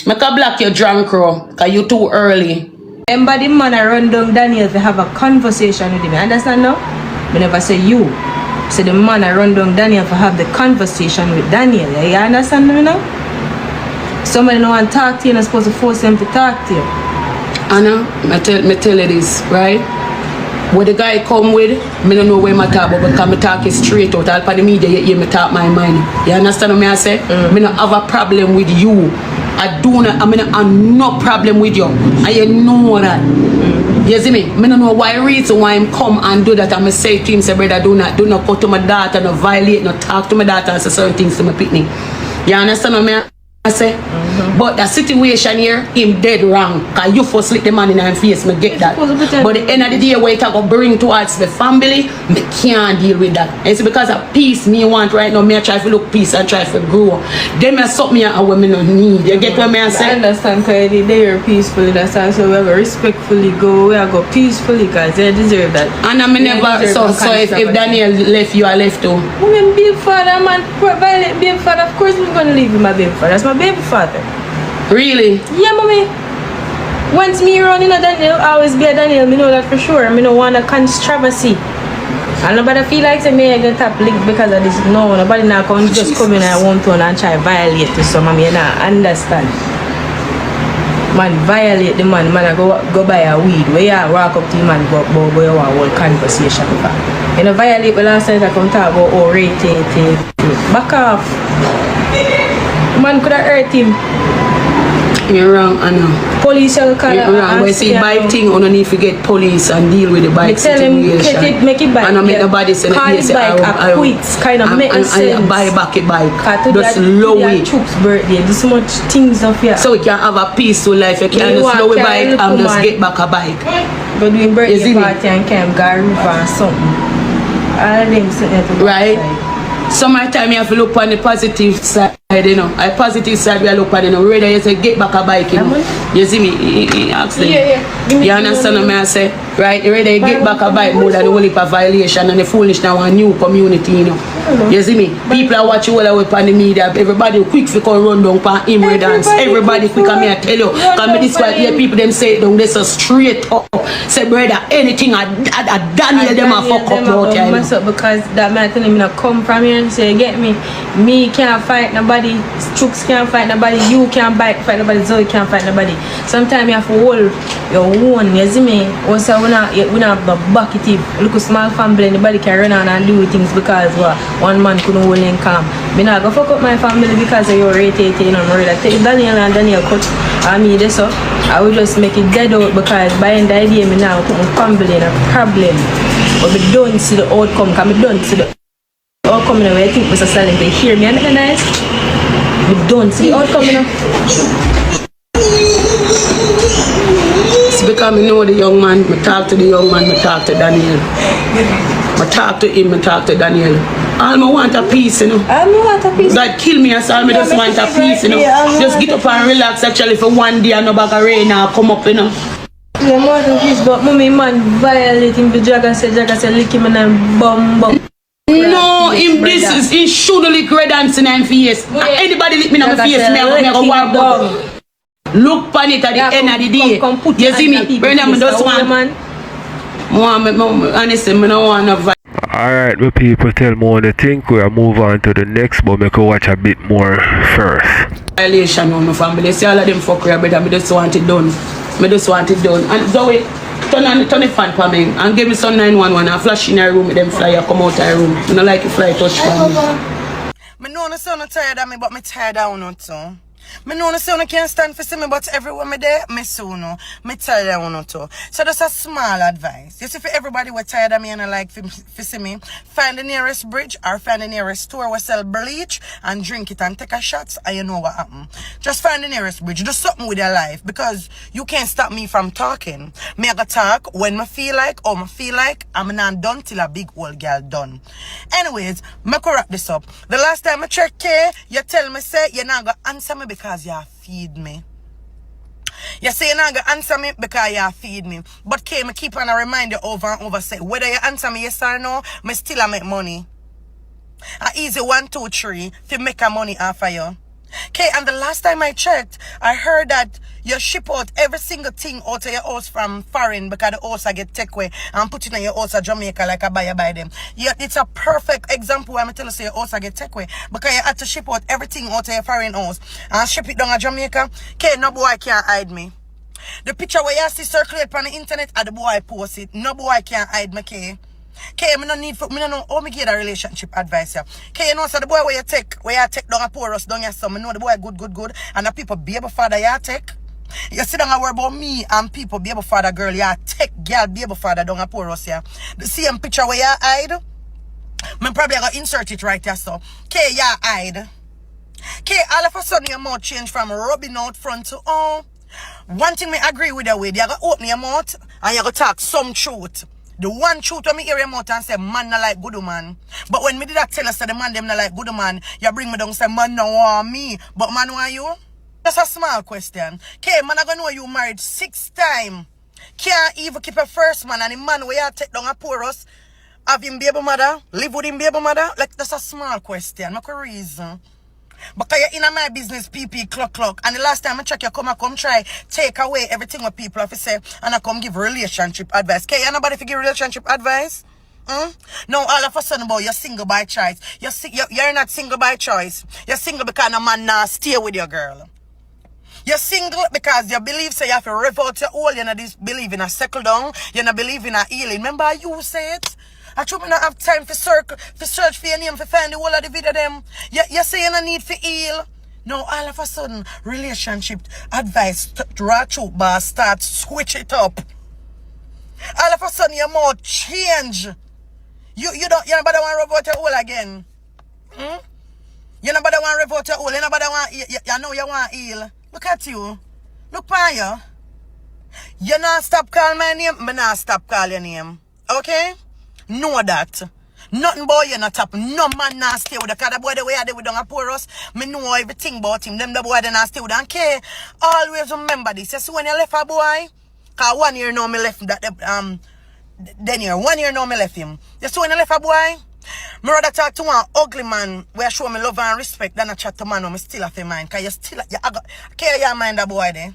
Make a block your drunk crow, cause you too early. Remember the man I run down Daniel to have a conversation with him. You understand now? I never say you. Say the man I run down Daniel to have the conversation with Daniel. You understand me now? Somebody don't want to talk to you and supposed to force them to talk to you. Anna, me tell you this, right? What the guy come with, me don't know where I talk about because me talk it straight out. All for the media, you hear me talk my mind. You understand what I say? Me don't have a problem with you. I have no problem with you. And you know that. You see me? I don't know why reason why him come and do that. And I say to him, say, brother, do not go to my daughter, no violate, no talk to my daughter and say certain things to my pitney. You understand what I say? But the situation here, him dead wrong. Because you first lick the man in his face, me get that. But the end of the day, where it go bring towards the family, me can't deal with that. It's because of peace me want right now. Me try to look peace and try to grow. Them are something and what me no need. You get what me say? I understand, because they are peacefully. That's why so we have to respectfully go. We have to go peacefully, because they deserve that. And I never, so if Daniel left you, I left too. My baby father, man, violate baby father. Of course, I'm going to leave with my baby father. That's my baby father. Really? Yeah, mommy. Once me running a Daniel, I always be a Daniel. Me know that for sure. Me don't want a controversy. And nobody feel like say me I get top link because of this. No, nobody now can just come in and want to and try violate to some. I mean, I understand. Man, violate the man. Man, I go buy a weed. Where you walk up to the man, go you want a whole conversation with her. You know, violate the last time I come talk about rate. Back off. Man could have hurt him. You're wrong, Anna. Police will call. You're wrong. When see bike thing, you don't need to get police and deal with the bike situation. Tell him, make it bike. And I make nobody say call his bike a quits, kind of make sense. I buy back a bike. Just low it. Chuck's birthday. This much things of here. So we can have a peaceful life. You can just slow a bike and just get back a bike. But doing birthday party and camp, go river and something. All of them sitting at the right. Summertime you have to look on the positive side, you know. A positive side we look on, you know. Rather you say get back a bike, you know. You see me? He ask them. Yeah. You understand what I say? Right? Rather you get back a bike more than the whole heap of violation and the foolish now a new community, you know. You see me? People are watching all the way on the media. Everybody quick for come run down for him dance. Everybody quick and me I tell you. Because me this why people them say it down, they so straight up. Say brother, anything a Daniel them a fuck up out here. Because that man telling me not come from here and say, get me can't fight nobody, Chooks can't fight nobody, you can't fight nobody, Zoe can't fight nobody. Sometimes you have to hold your own, you see me? Also we not back it up. Look a small family, anybody can run on and do things because one man couldn't hold in calm. Me not go fuck up my family because of your rate, you know, I take Daniel and Daniel cut I mean this up. I will just make it dead out because by the idea me now put my family in a problem. But we don't see the outcome, because we don't see the outcome in a way I think Mr. Salim they hear me and nice. We don't see the outcome, you know. It's because I know the young man, I talk to the young man, I talk to Daniel. I talk to him, I talk to Daniel. All I want a peace, you know. All I want a peace. God kill me, so I just want a peace, you know. Just get up and relax actually for one day and no bag of rain and come up, you know. Yeah, more than peace, but mommy man violating the Jaga said lick him and then bum. No, he should lick red dance in his face. Anybody lick me in my face, me I go walk up. Look on it at the end of the day. You see me? Brenda, I just want. Honestly, I don't want to. Alright, my people, tell me what they think. We'll move on to the next, but make you watch a bit more first. Violation on my family. See all of them fuck your brother. I just want it done. And Zoe, turn the fan for me and give me some 911 and flash in her room with them flyer come out her room. I don't like a fly touch for me. I know the son tired of me, but me tired of you too. Me know no say you can't stand for see me, but everywhere me there, me so no. Me tell you no too. So that's a small advice. You see, for everybody who tired of me and I like for see me, find the nearest bridge or find the nearest store where sell bleach and drink it and take a shot, and you know what happen. Just find the nearest bridge. Do something with your life because you can't stop me from talking. Me I go talk when me feel like, or me feel like, I'm not done till a big old girl done. Anyways, me could wrap this up. The last time I checked, you tell me say you're not gonna answer me because you feed me. You say you're not gonna answer me because you feed me. But me keep on a reminder over and over say whether you answer me yes or no, me still a make money. A easy 1, 2, 3 to make a money off of you. Okay, and the last time I checked, I heard that you ship out every single thing out of your house from foreign because the house I get take away and put it in your house at Jamaica like I buy them. Yeah, it's a perfect example where I'm telling you your house I get take away because you had to ship out everything out of your foreign house and ship it down to Jamaica. Okay, no boy can't hide me. The picture where you see circulate on the internet, the boy post it. No boy can't hide me, okay? Okay, me no need for me no know how me get a relationship advice here. Okay, you know so the boy where you take down a porous down your son, me know the boy good and the people baby father you take. You sit down and worry about me and people baby father girl you take girl baby father down a porous here. The same picture where you hide, me probably gonna insert it right here so. Okay, you hide. Okay, all of a sudden your mouth change from rubbing out front to one thing me agree with you with, you gotta open your mouth and you gotta talk some truth. The one truth when me hear your mouth and say man not like good man. But when me did that tell us that the man them not like good man, you bring me down and say man no want me. But man want you? Just a small question. Okay, man I gonna know you married 6 times. Can't even keep a first man and the man where you take down a porous, have him baby mother, live with him baby mother? Like that's a small question. Make a reason. Because you're in my business, PP, clock. And the last time I check, you come try take away everything what people have to say and I come give relationship advice. Okay, you nobody to give relationship advice? No, all of a sudden about you're single by choice. You're not single by choice. You're single because no man now stay with your girl. You're single because you believe so you have to rev out your hole. You not believe in a settle down. You not believe in a healing. Remember you say it? I told me not have time for search for your name, for find the whole of the video them. You say you don't need for heal. No, all of a sudden, relationship advice, draw through bar, start, switch it up. All of a sudden, your mouth change. You nobody want to rev out your hole again. You nobody want to rev out your hole. You nobody want, you know you want heal. Look at you. Look by you. You not stop call my name, me not stop call your name. Okay? Know that. Nothing boy you not tap. No man not stay with the car. The boy the way I did with them a porous. Me know everything about him. Them the boy they not stay with them. Okay. Always remember this. You see when you left a boy, cause 1 year now me left that then year. 1 year now me left him. You see when you left a boy, me rather talk to one ugly man where show me love and respect than a chat to man who me still have in mind. Cause you still care your mind the boy there.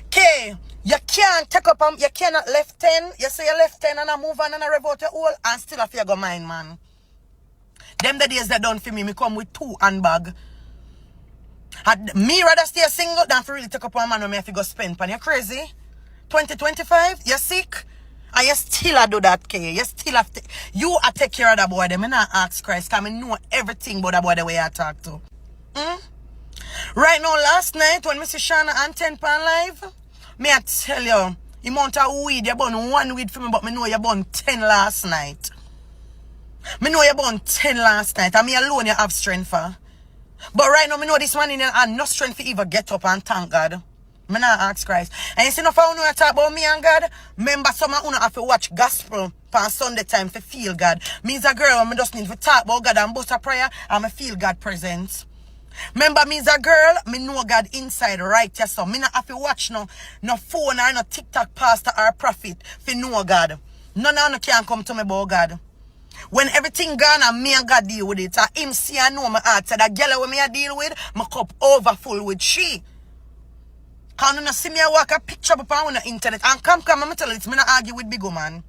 Okay. You can't take up, you cannot left 10. You say you left 10 and I move on and I rev out your hole and still have you go mine, man. Them the days they done for me come with 2 handbag. Me rather stay single than for really take up one man when me have to go spend pan. You crazy? 2025? You sick? And you still do that, K. You still have to, you take care of that boy. Them. I not ask Christ, because I know everything about that boy the way I talk to. Right now, last night, when Mrs. Shana and 10 pan live, me I tell you, the amount of weed, you burn 1 weed for me, but me know you burn 10 last night. Me know you burn 10 last night, and me alone you have strength for. But right now, me know this man in have no strength to even get up and thank God. Me not ask Christ. And you see, enough of you talk about me and God, remember some of you have to watch gospel on Sunday time to feel God. Me as a girl, I just need to talk about God and bust a prayer, and I feel God presence. Remember me as a girl, me know God inside right here, so me not have to watch no phone or no TikTok pastor or prophet to know God. None of you can come to me about God. When everything gone and me and God deal with it, him see and know my heart, so that girl when me I deal with, my cup over full with she. Can you not see me I walk a picture up on the internet and come, I'm tell you, me not argue with big man.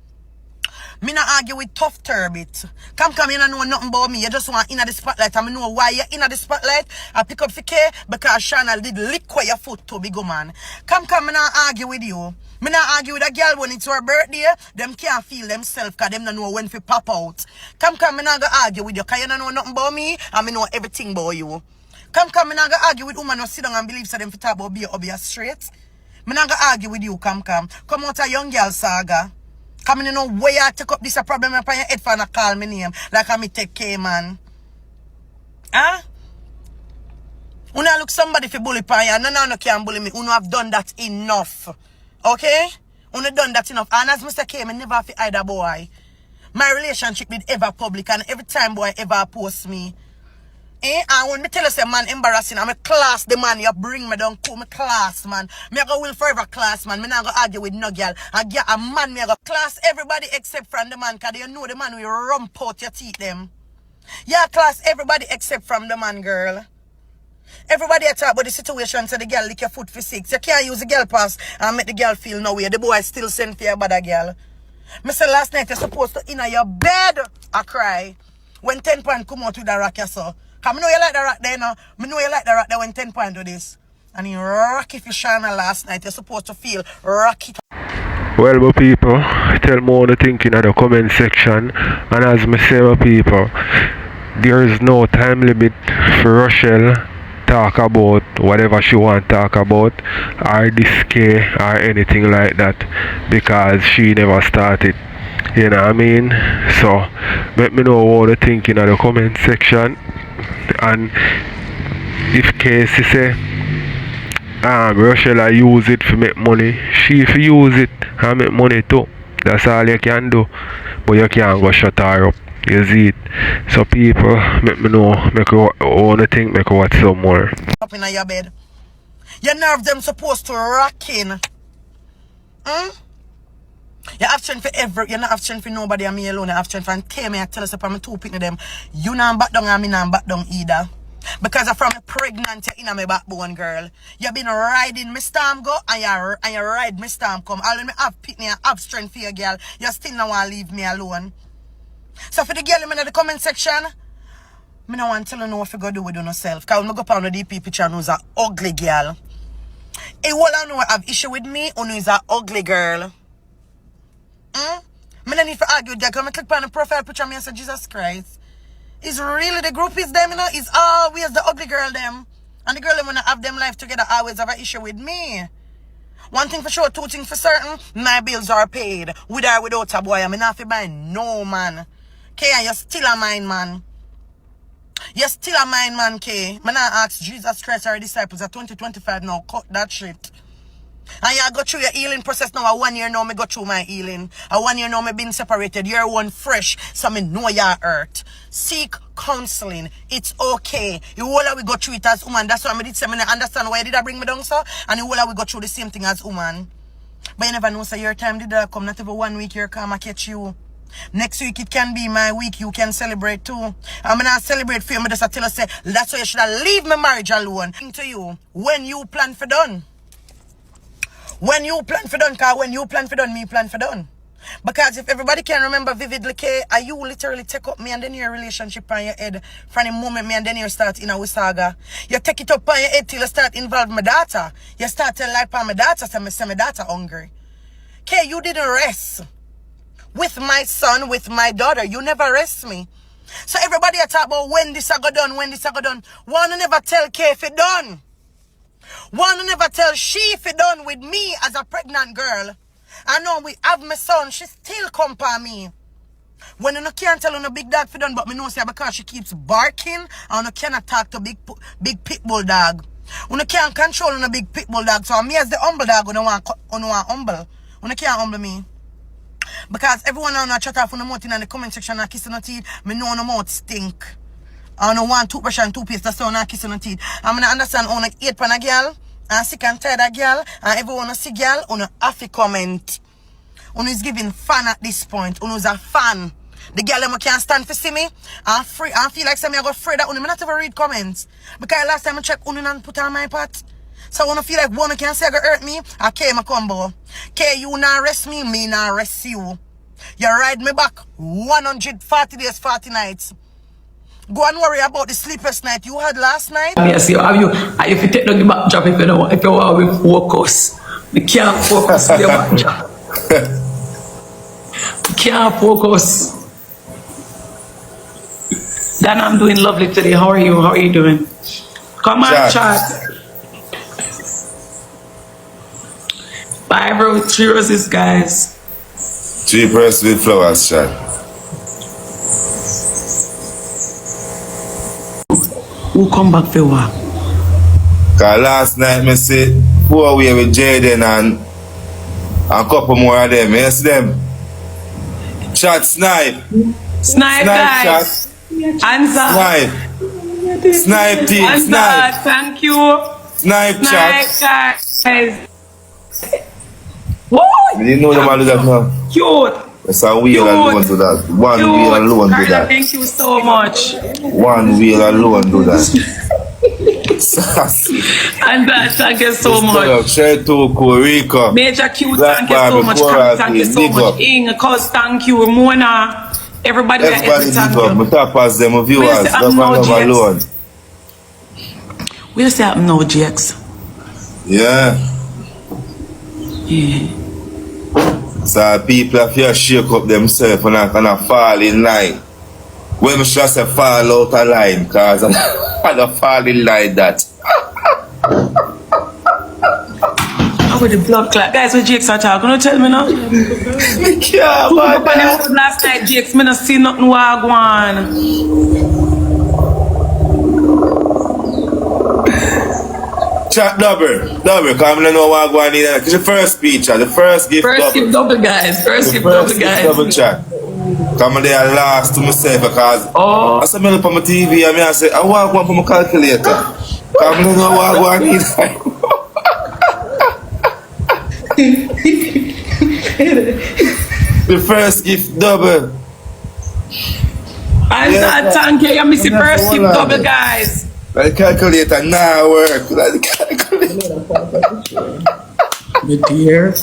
Me not argue with tough turbit. Come, you don't know nothing about me. You just want in the spotlight. And I know why you're in the spotlight. I pick up the K because Shana did lick where your foot to big man. Come, me not argue with you. Me not argue with a girl when it's her birthday. Them can't feel themselves because them don't know when to pop out. Come, me not go argue with you because you don't know nothing about me and me know everything about you. Come, I'm not gonna argue with woman who sit down and believe so them for talk about be straight. I'm not gonna argue with you, come. Come out a young girl saga. Come in, you know where you take up this a problem upon your head for not call me name. Like I me take care, man. Huh? Una look somebody for bully upon you. No can bully me. Una have done that enough. Okay? Una done that enough. And as Mr. K, I never have to either boy. My relationship with ever public and every time boy ever post me. And when me tell you say man embarrassing, I'm a class the man you bring me down to me class man. Me go will forever class man. Me not go argue with no girl. A man me go class everybody except from the man, cause you know the man will rump out your teeth them. Yeah, class everybody except from the man, girl. Everybody talk about the situation so the girl lick your foot for 6. You can't use the girl pass and make the girl feel no way. The boy still send for your bad girl. Me say last night you're supposed to in your bed I cry when 10 pound come out with the rock you saw. Cause I know you like the rock there now. I know you like the rock there when 10 pound do this. And you rock if you shine last night. You're supposed to feel rocky. Well, my people, tell me what you think in the comment section. And as me say, my people, there is no time limit for Rochelle talk about whatever she want to talk about, or discay or anything like that, because she never started. You know what I mean? So, let me know what you think in the comment section. And if Casey say Rochelle use it to make money, she if use it and make money too. That's all you can do. But you can't go shut her up. You see it. So people, make me know, make you want to think, make you watch some more. Up in your bed. Your nerve them supposed to rocking. You have strength for you're not have strength for nobody and me alone. You have strength for and tell me I tell us about my 2 picking them. You not back down and me not back down either. Because I'm from a pregnant you're in my backbone, girl. You've been riding my storm go and you ride my storm come. All when me have pick me and have strength for you, girl, you still not want to leave me alone. So for the girl in the comment section, I don't want to tell you what you go do with yourself. Because when I go up on the DP picture, who's an ugly girl. Hey, all I know have issue with me, who is an ugly girl. I don't need to argue with that. Because I click on the profile picture and I say, Jesus Christ. It's really the group is them, you know. It's always the ugly girl them. And the girl them when I have them life together always have an issue with me. One thing for sure, 2 things for certain, my bills are paid. With or without a boy, I'm not to buy no man. Okay, and you're still a mine man. You're still a mine man, K. Man, I ask Jesus Christ our disciples at 2025 now, cut that shit. And you go through your healing process now. 1 year now, me go through my healing. 1 year now, me been separated. You're one fresh, so me know you're hurt. Seek counseling. It's okay. You all we go through it as woman. That's why I did say, I understand why did I bring me down, so? And you all we go through the same thing as woman. But you never know, so your time did that come. Not even 1 week your karma catch you. Next week it can be my week. You can celebrate too. I'm gonna celebrate for you. I just tell you, say, that's why you should have leave my marriage alone. To you, when you plan for done. When you plan for done, cause when you plan for done, me plan for done. Because if everybody can remember vividly, are you literally take up me and then your relationship on your head from the moment me and then you start in a saga. You take it up on your head till you start involve my daughter. You start tell like my daughter, say my daughter hungry. Okay, you didn't rest. With my son, with my daughter, you never rest me. So everybody talk about when this I go done, when this I go done. Wanna never tell K if it done. Wanna never tell she if it done with me as a pregnant girl. I know we have my son, she still come for me. When you can't tell on a big dog for done, but me know say because she keeps barking and you cannot talk to big pit bull dog. You can't control on a big pit bull dog. So me as the humble dog, you want humble. You can't humble me. Because everyone on a chat off on the mouth in the comment section and kissing the teeth, me know on the mouth stink. I don't want toothbrush and toothpaste, that's why I'm not kissing the teeth. I'm gonna understand on 8 pan a girl, and sick and tired a girl, and everyone see girl, on a have to comment. On is giving fan at this point, on is a fan. The girl them can't stand to see me, and free, and feel like something I got afraid that on me not ever read comments. Because last time I checked on and put on my part. So I wanna feel like one can say I go hurt me, I came a combo. Okay, you not rest me, me not rest you. You ride me back 140 days, 40 nights. Go and worry about the sleepless night you had last night. Yes, if you take down the backdrop, if you want to focus, we can't focus on the backdrop. We can't focus. Dan, I'm doing lovely today. How are you? How are you doing? Come on, Chat. chat. 5 roses, 3 roses, guys. 3 press with flowers, chat. Who come back for what? Cause last night me see 4 away with Jayden and a couple more of them. You see them? Chat snipe. Snipe, guys. Chat. Answer. Snipe. Snipe team. Answer. Snipe. Thank you. Snipe chat. Snipe, guys. Woo! You didn't know them all do that now. Cute. It's a wheel alone do that. One Cute. wheel alone do Carla, that. thank you so much. One wheel alone do that. Sassy. And thank you so much. Share to Rico. Major Q, Black thank you so Barbie, much. Coral Thank you so Big much. up. Ing, cause thank you. Mona. Everybody that Everybody every thank big up. you. My top as them viewers. Where's the That's why I'm emojis? alone. Where's that now, Jax? Yeah. Yeah. So people have to shake up themselves and I fall in line. When I should say fall out of line, because I'm not falling like that. How with the blood clot? Guys, what Jax are talking? Don't tell me now. Yeah, Who up on the road last night, Jax? Me not see nothing wagwan. Chat double, because I don't know what I'm going to need. It's the first speech, the first gift First double. gift double, guys. First gift First double, gift guys. double chat. Come there last to myself because I saw me look on my TV and I say, I want one for my calculator. Come there know what I need. The first gift double. And Yeah. thank you. I miss the first gift double, guys. The calculator now work. The calculator. My dear.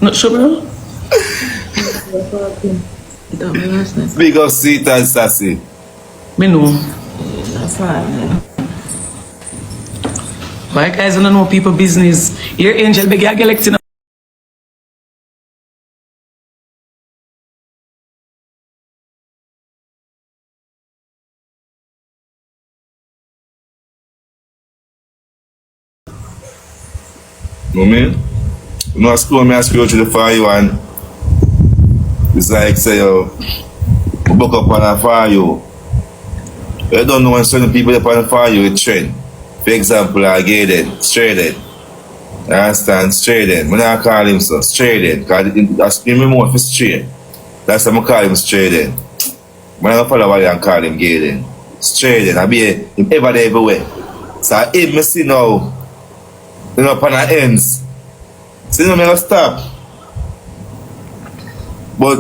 Not sure, bro? Big up sweet and sassy. Me know. Why guys don't know people business? Here Angel beg you electing. You know what I mean? You know, school me ask you to the fire you and it's like say you book up on a fire you. You don't know when certain people up on the fire you it trend. For example, I get it, straight it. You understand? Straight it. When I call him so, straight it. Because him more for straight. That's why I call him straight it. When I follow what I call him get it. Straight it. I be him ever there everywhere. So if me see now, you know, upon the ends. So you know, me go stop. But,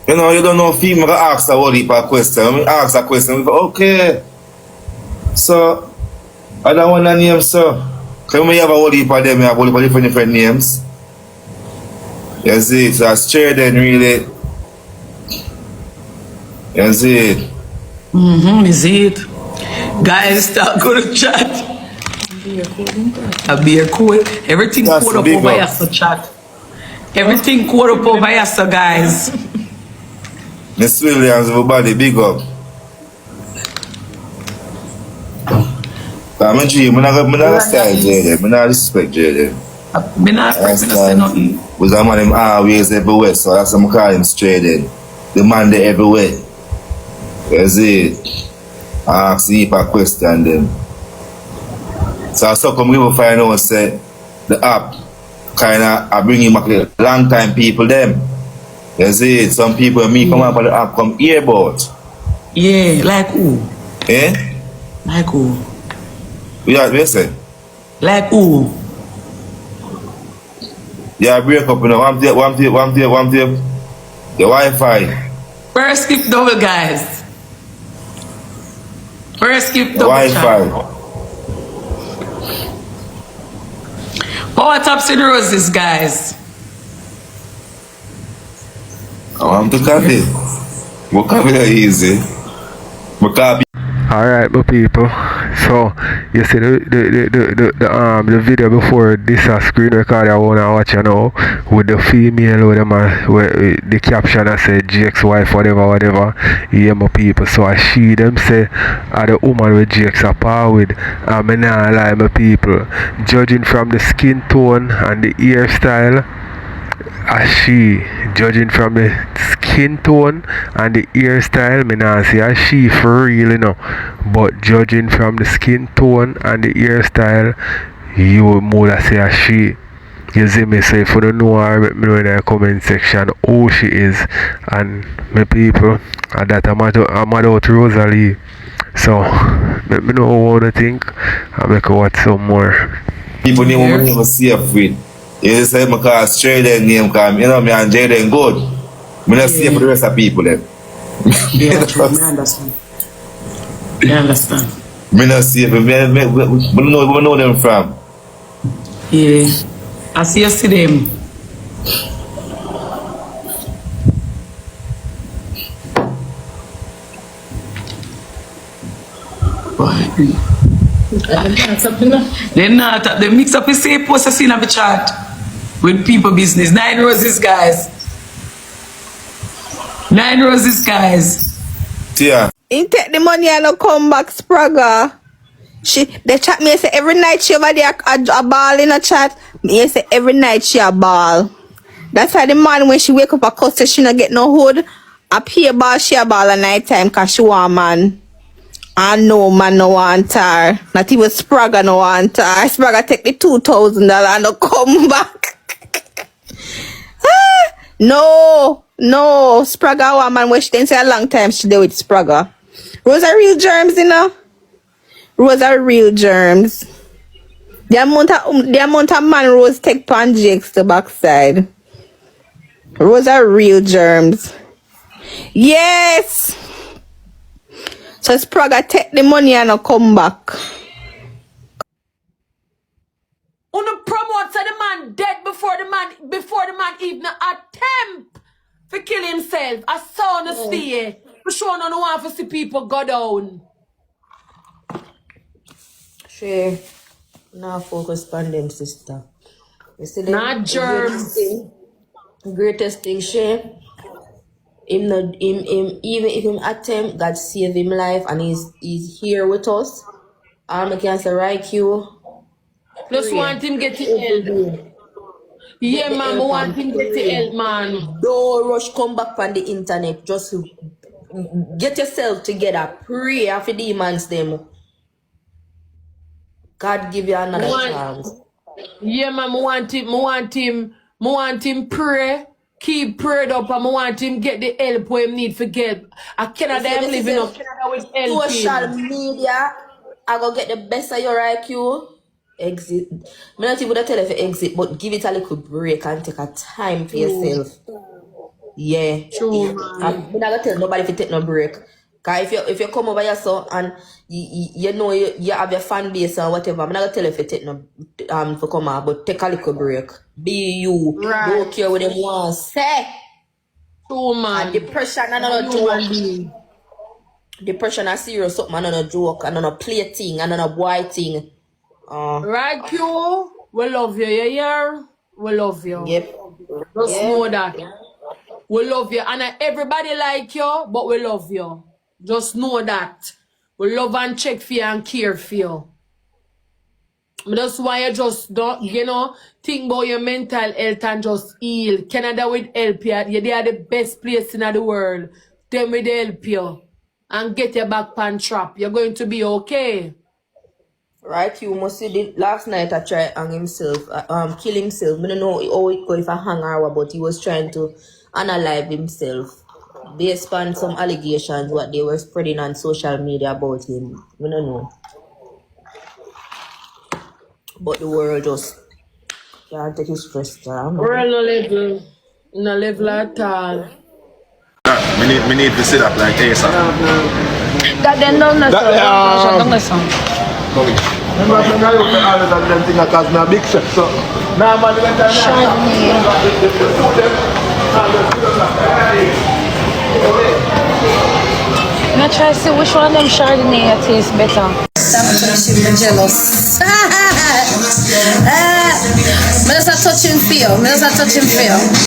you know, you don't know if you can ask a whole heap of question. When I ask a question, we go, okay. So, I don't want to name, so. Because when you have a whole heap of them, you have a whole heap of different names. You see, so it's Jayden really. You see it. Is it? Guys, start go to chat. A beer code. Everything That's code up big over up. here, so chat. Everything code up over here, so guys. Miss Williams, everybody, big up. I'm a G, I'm not style Jayden, I'm not respect Jayden. Me not say nothing. Because I'm on him always everywhere, so that's why I call him Jayden. The man there everywhere. You see, I ask heap a question them. So I come give a find out say the app kinda I bring him back a long time people them. You see, some people when me come up on the app come hear about. Yeah, like who? Eh? Like who? Yeah, what you say? Like who? Yeah, break up, you know, one tape. The Wi-Fi. First skip double, guys. First skip The double. Wi-Fi. Power tops and roses, guys. I want to copy. What copy that easy? What copy? Alright, my people. So you see the video before this screen record I wanna watch with the female with them where the caption I say Jake's wife whatever yeah my people. So I see them say the woman with Jake's a par with and me nah lie my people. Judging from the skin tone and the hairstyle, she judging from the skin tone and the hairstyle, me nah say she for real, but judging from the skin tone and the hairstyle, you more say she. You see me, so if you don't know her, let me know in the comment section who she is. And my people, and that I'm out rosealee. So let me know what you think and make you watch some more. People need to never safe with. You say my call Jayden name because me and Jayden good. Me not safe for the rest of people then. Yeah, true. I understand. I understand. Me not safe. We know them from. Yeah. I see you see them. They mix up the same post I seen on the chat with people business. 9 roses, guys. 9 roses, guys. Yeah. He take the money and no come back, Spragger. They chat me say every night she over there a ball in a chat. Me say every night she a ball. That's why the man when she wake up a cuss she not get no hood. Up here ball she a ball at night time cause she want man. And no man no want her. Not even Spragger no want her. Spragger take the $2,000 and no come back. No, Spragger want man when she didn't say a long time she deal with Spragger. Rose are real germs, Rose are real germs. The amount of man Rose take pan Jake's the backside. Rose are real germs. Yes. So Spragger take the money and no come back. On the promote so the man dead before the man even attempt to kill himself. I saw on the stay. For sure no want to see people go down. She now focus on them, sister. You see Not germs. Greatest thing, she him even if him attempt, God save him life and he's here with us. I can say right you. Just want him get the help. Yeah, man, I want him get the help, man. Don't rush come back on the internet. Just get yourself together. Pray for demons them. God give you another chance. Yeah, man, I want him pray. Keep prayed up and I want him get the help where him need for get. I cannot live in Canada with help. Social media, I go get the best of your IQ. Exit. I'm not even gonna tell you to exit, but give it a little break and take a time for yourself. Yeah. True, man. I'm not gonna tell nobody to take no break. Cause if you come over here so and you know you have your fan base or whatever, I'm not gonna tell you if you take no for come out, but take a little break. Be you. Right. Don't care what them want say. True, man. And depression another joke. Depression is serious something, another joke, another play thing, another boy thing. Right, you. We love you, yeah. We love you. Yep. Just know that. We love you. And everybody like you, but we love you. Just know that. We love and check for you and care for you. That's why you just don't, think about your mental health and just heal. Canada will help you. They are the best place in the world. Them will help you. And get your back pan trap. You're going to be okay. Right, you must see the last night I tried hang himself, kill himself. I don't know how it go if I hang or what, but he was trying to unalive himself based on some allegations what they were spreading on social media about him. I don't know. But the world just can't take his stress down. We're no level at all. We need to sit up like ASAP. That then don't listen. Remember, I always have them things that cause me a big shot. So now man, when I'm trying to see which one of them Chardonnay tastes better. stop touching me jealous. Me just a touching feel. Me just a touching feel.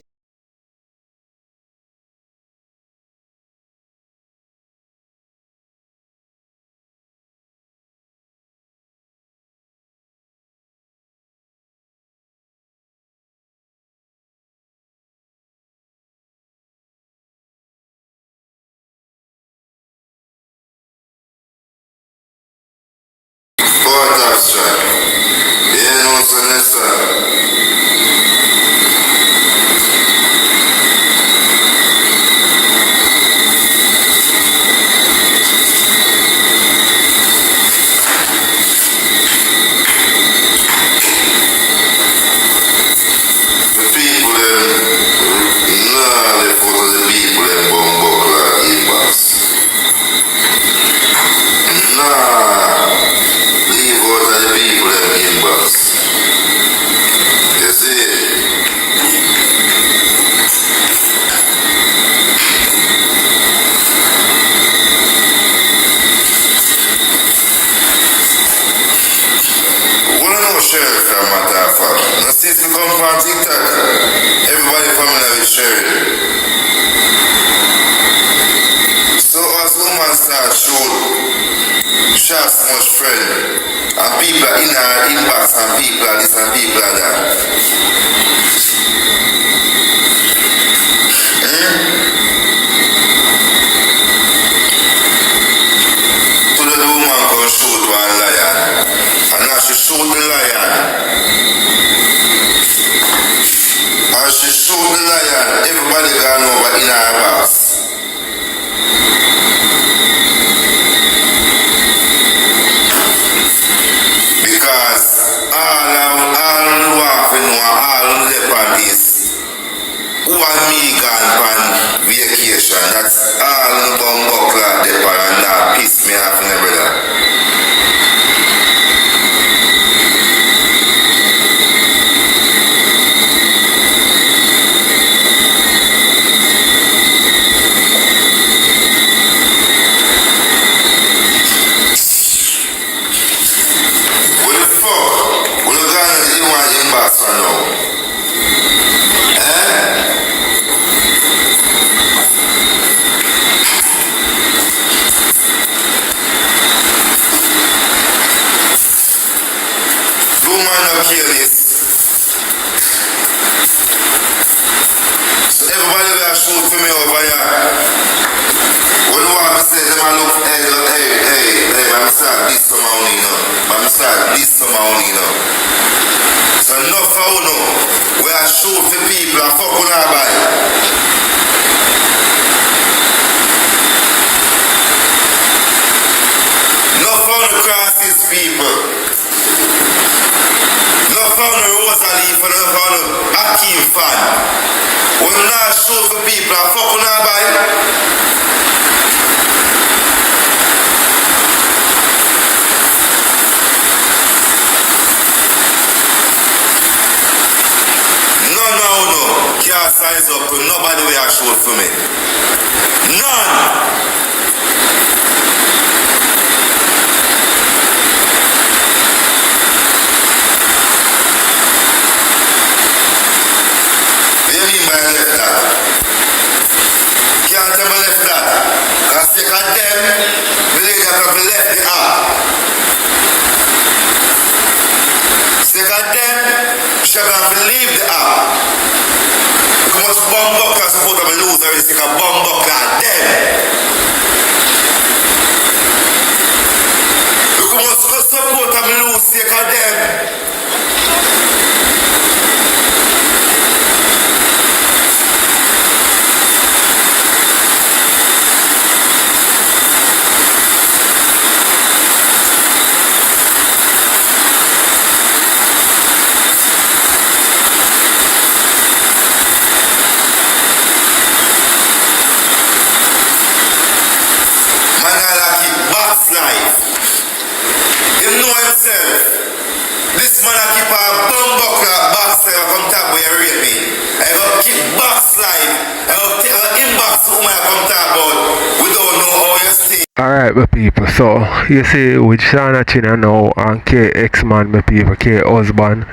my people. So you see with Shana China now and K ex-man my people, K husband.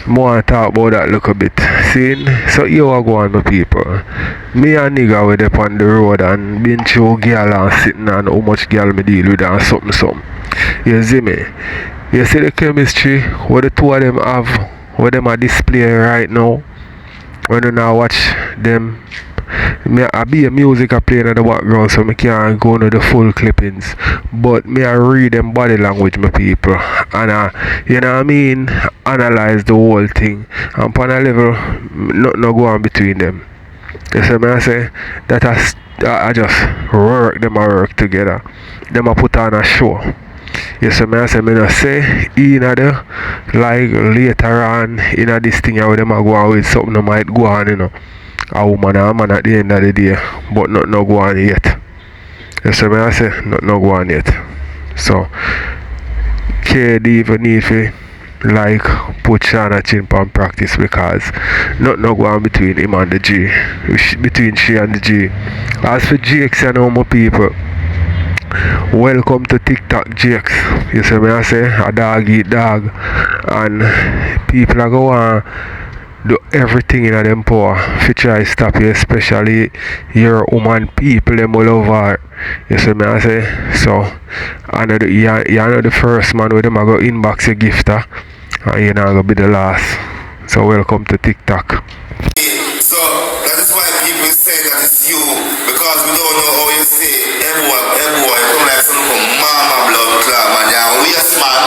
More talk about that look a bit. See? So you are going my people. Me and nigga with up on the road and been through girl and sitting and how much girl me deal with and something. You see me? You see the chemistry what the two of them have, what them are displaying right now. When you now watch them, I be a music I play in the background so I can't go into the full clippings. But me I read them body language my people. And you know what I mean? Analyze the whole thing. And on a level, nothing no go on between them. You see me I say? That I just work together. Them I put on a show. You see me I say me not say in there like later on in this thing how them I go on with something that might go on, you know. A woman and a man at the end of the day, but not no go on yet. You see me I say not no go on yet. So KD even need to like put Shana Chin on practice because not no go on between him and the G. Between she and the G. As for GX and all my people, welcome to TikTok GX. You see me I say a dog eat dog and people are going do everything in them power to try stop you, especially your woman people them all over. You see me I say? So you're not the first man with them I go inbox your gifter and you're not gonna be the last. So welcome to TikTok. So that is why people say that it's you, because we don't know how you say everyone come like some mama blood club and they're waste man.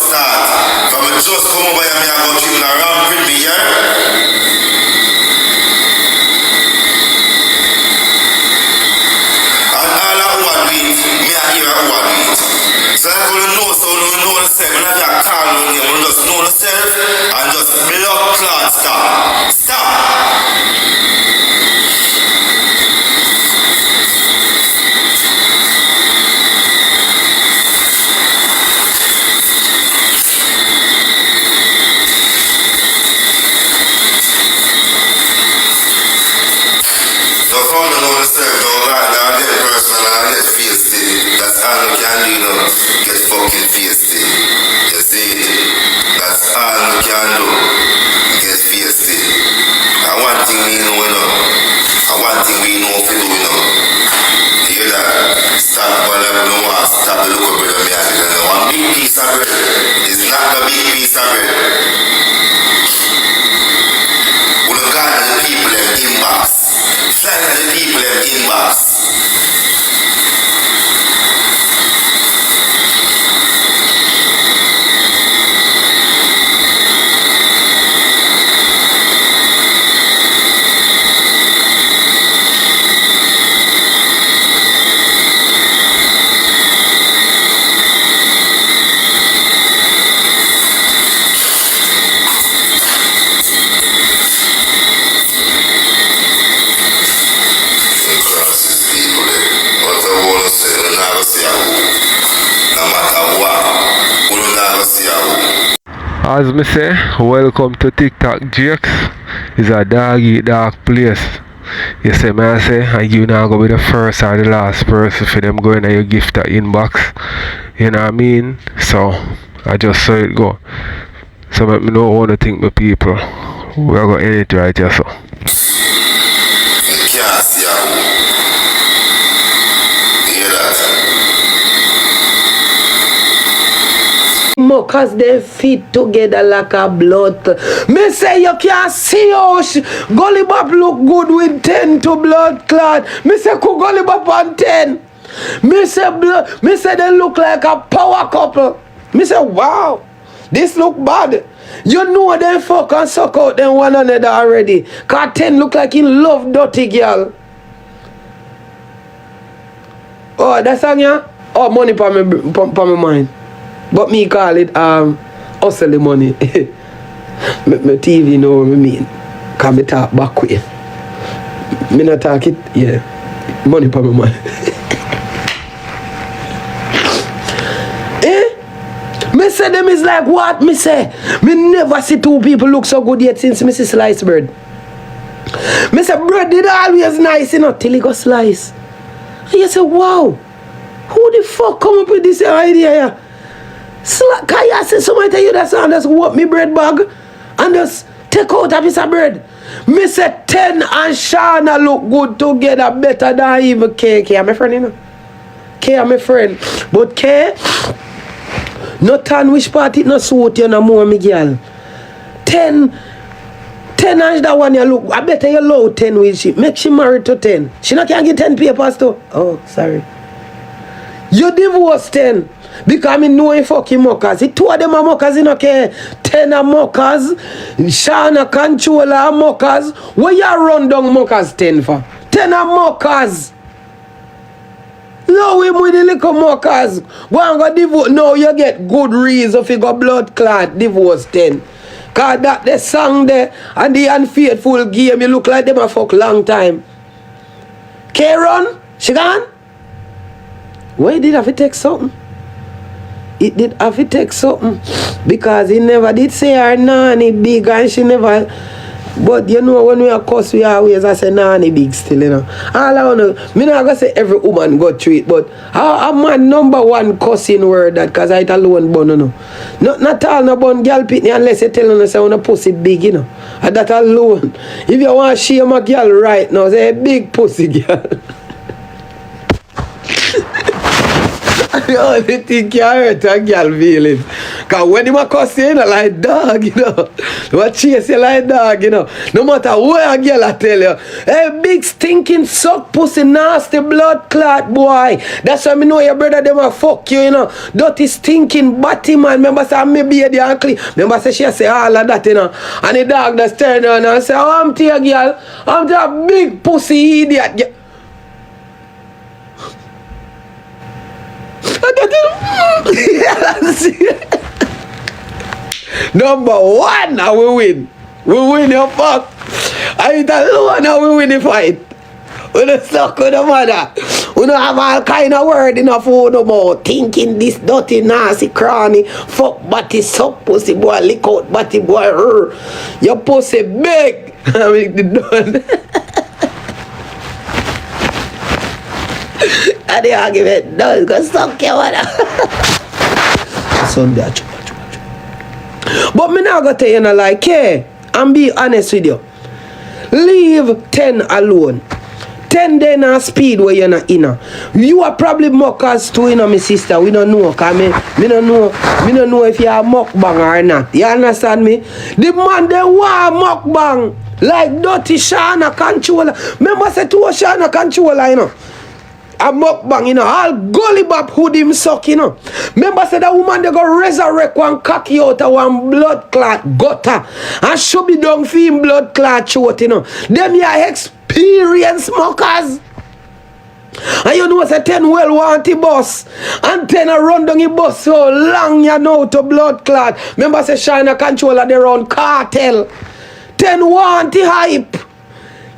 start. From a just come over here, me I go keep it around with me, yeah? And all I want to do it, me I hear I want to do it. So I couldn't know, so you know yourself. When I have a call on you, you just know yourself and just blood clot stop. Stop! Don't know yourself, don't right now get personal and get feisty. That's all you can do, you know. Get fucking feisty. You see it? That's all you can do. Get feisty. And one thing we know, you know. And one thing we know if you do, you know. You hear that? Stop what I don't want. Stop the look of bread of me. One big piece of bread. It's not a big piece of bread. We don't got the people in inbox. Slide the people in inbox. As me say, welcome to TikTok Jakes. It's a dog eat dog place. You see me I say, and you not gonna be the first or the last person for them going to your gift inbox. You know what I mean? So I just saw it go. So let me know what to think my people. We are gonna end it right here so. Cause they fit together like a blood. Me say you can't see how Gully Bop look good with 10 to blood clot. Me say could Gully Bop on 10. Me say they look like a power couple. Me say wow, this look bad. You know they fuck and suck out them one another already. Cause 10 look like he love dirty girl. Oh, that's on ya? Oh, money for me mind. But me call it hustle money. My TV know what I mean. Cause me talk back way. Me not talk it, yeah. Money for my money. Me say them is like what? Me say me never see two people look so good yet since me see slice bread. Me say bread did always nice, you know, till it got slice. And you say, wow, who the fuck come up with this idea here? Can you say somebody tell you that sound just walk me bread bag and just take out a piece of bread? Me say 10 and Shana look good together better than even K. K, my friend, you know. K, my friend. But K, no tan which part it no suit you no more, me girl. 10 and that one you look, I better you low 10 with she. Make she married to 10. She not can get 10 papers too. Oh, sorry. You divorce 10. Because I know you fucking mockers. It two of them are mockers, you know, okay? 10 are mockers. Shana controller are mockers. Where you run down mockers 10 for? 10 are mockers. No, him with the little mockers. Go and go divorce. No, you get good reason if you go blood clot divorce 10. Cause that the song there and the unfaithful game, you look like them a fuck long time. K-Run, she gone? Why did have to take something? It did have to take something because he never did say her nanny big and she never. But you know when we are cuss we always I say nanny big still, you know. All I wanna, me not gonna say every woman go through it, but a man number one cussing word that cause I alone bun, you know. Not all no bun girl pitney unless you tell her say wanna pussy big, you know. And that alone. If you want to shame a girl right now, say big pussy girl. Yo, they think you hurt a girl feelings. Cause when you cuss you, like dog, you know. What chase you like dog, you know. No matter where a girl I tell you. Hey, big stinking suck pussy nasty blood clot boy. That's why me know your brother them a fuck you, you know. Dirty stinking batty man. Remember say me be the uncle. Remember say she say all of that, you know. And the dog just turn around and say, oh, I'm to your girl. I'm to a big pussy idiot. Number one, now we win. We win your fuck. I ain't alone, now we win the fight. We don't suck with the mother. We don't have all kind of word in our phone about thinking this dirty, nasty, cranny, fuck body, suck pussy boy, lick out body boy. Your pussy big. I make the done. And the argument done, go suck your mother. Sunday, but me now go tell you, like, hey, and be honest with you. Leave 10 alone. 10 day na speed where you're not in. You are probably mockers too, you know, my sister. We don't know, cause me don't know if you are mukbang or not. You understand me? The man they want mukbang like dirty Shana controller. Remember say to Shana controller, you know. A mukbang, you know, all gully bop hood him suck, you know. Remember say that woman they go resurrect one cocky out of one blood clot gutter and should be done for him blood clot throat, you know. Them ya experienced smokers. And you know say 10 well want the bus and 10 a run down the bus so long you know to blood clot. Remember say China controller their own cartel. 10 want the hype.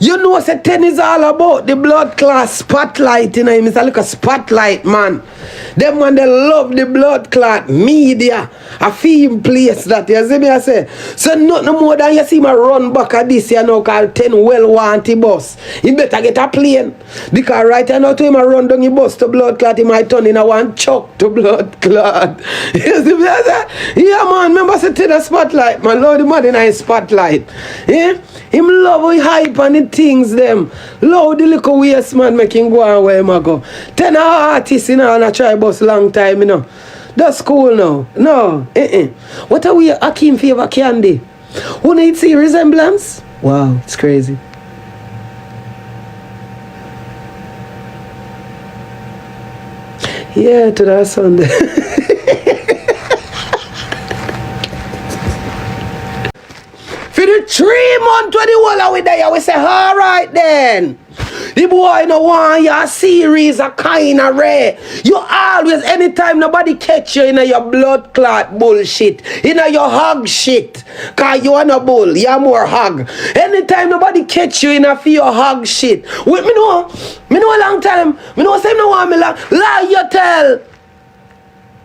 You know, say 10 is all about the blood class spotlight, you know, it's like a spotlight, man. Them man, they love the blood clot media, a film place that, you see me, I say. So nothing more than you see me run back at this, you know, called 10 well-wanted bus. He better get a plane. Because right now, to him, I run down the bus to blood clot, he might turn in a one chuck to blood clot. You see me, I say? Yeah, man, remember, say 10 a spotlight, man. Lord, the man in a spotlight. Yeah? Him love we hype and the things them. Love the little waste man make him go and where him a go. 10 artists, you know, and I try bus long time, you know. That's cool now. No. What are we Akeem favor candy? Who needs see resemblance? Wow, it's crazy. Yeah, to that Sunday. For the 3 months when the whole of we there, we say, alright then. The boy no want your series a kind of rare. You always, anytime nobody catch you in your blood clot bullshit, in your hug shit, cause you are no bull, you're more hug. Anytime nobody catch you in a few hug shit. With me know a long time, me know say no want me long. Lie you tell.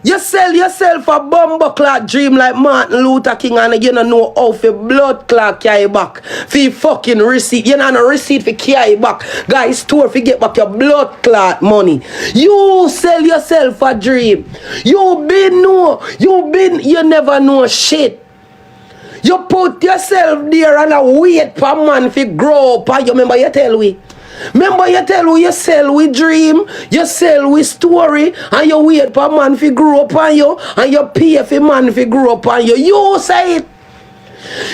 You sell yourself a bumbo clot dream like Martin Luther King and you don't know how for blood clot carry back. For fucking receipt. You don't know receipt for carry back. Guys, store for get back your blood clot money. You sell yourself a dream. You never know shit. You put yourself there and wait for man for grow up. And you remember you tell we. Remember you tell we you sell we dream, you sell we story, and you wait for man to grow up on you, and you pay for man to grow up on you. You say it.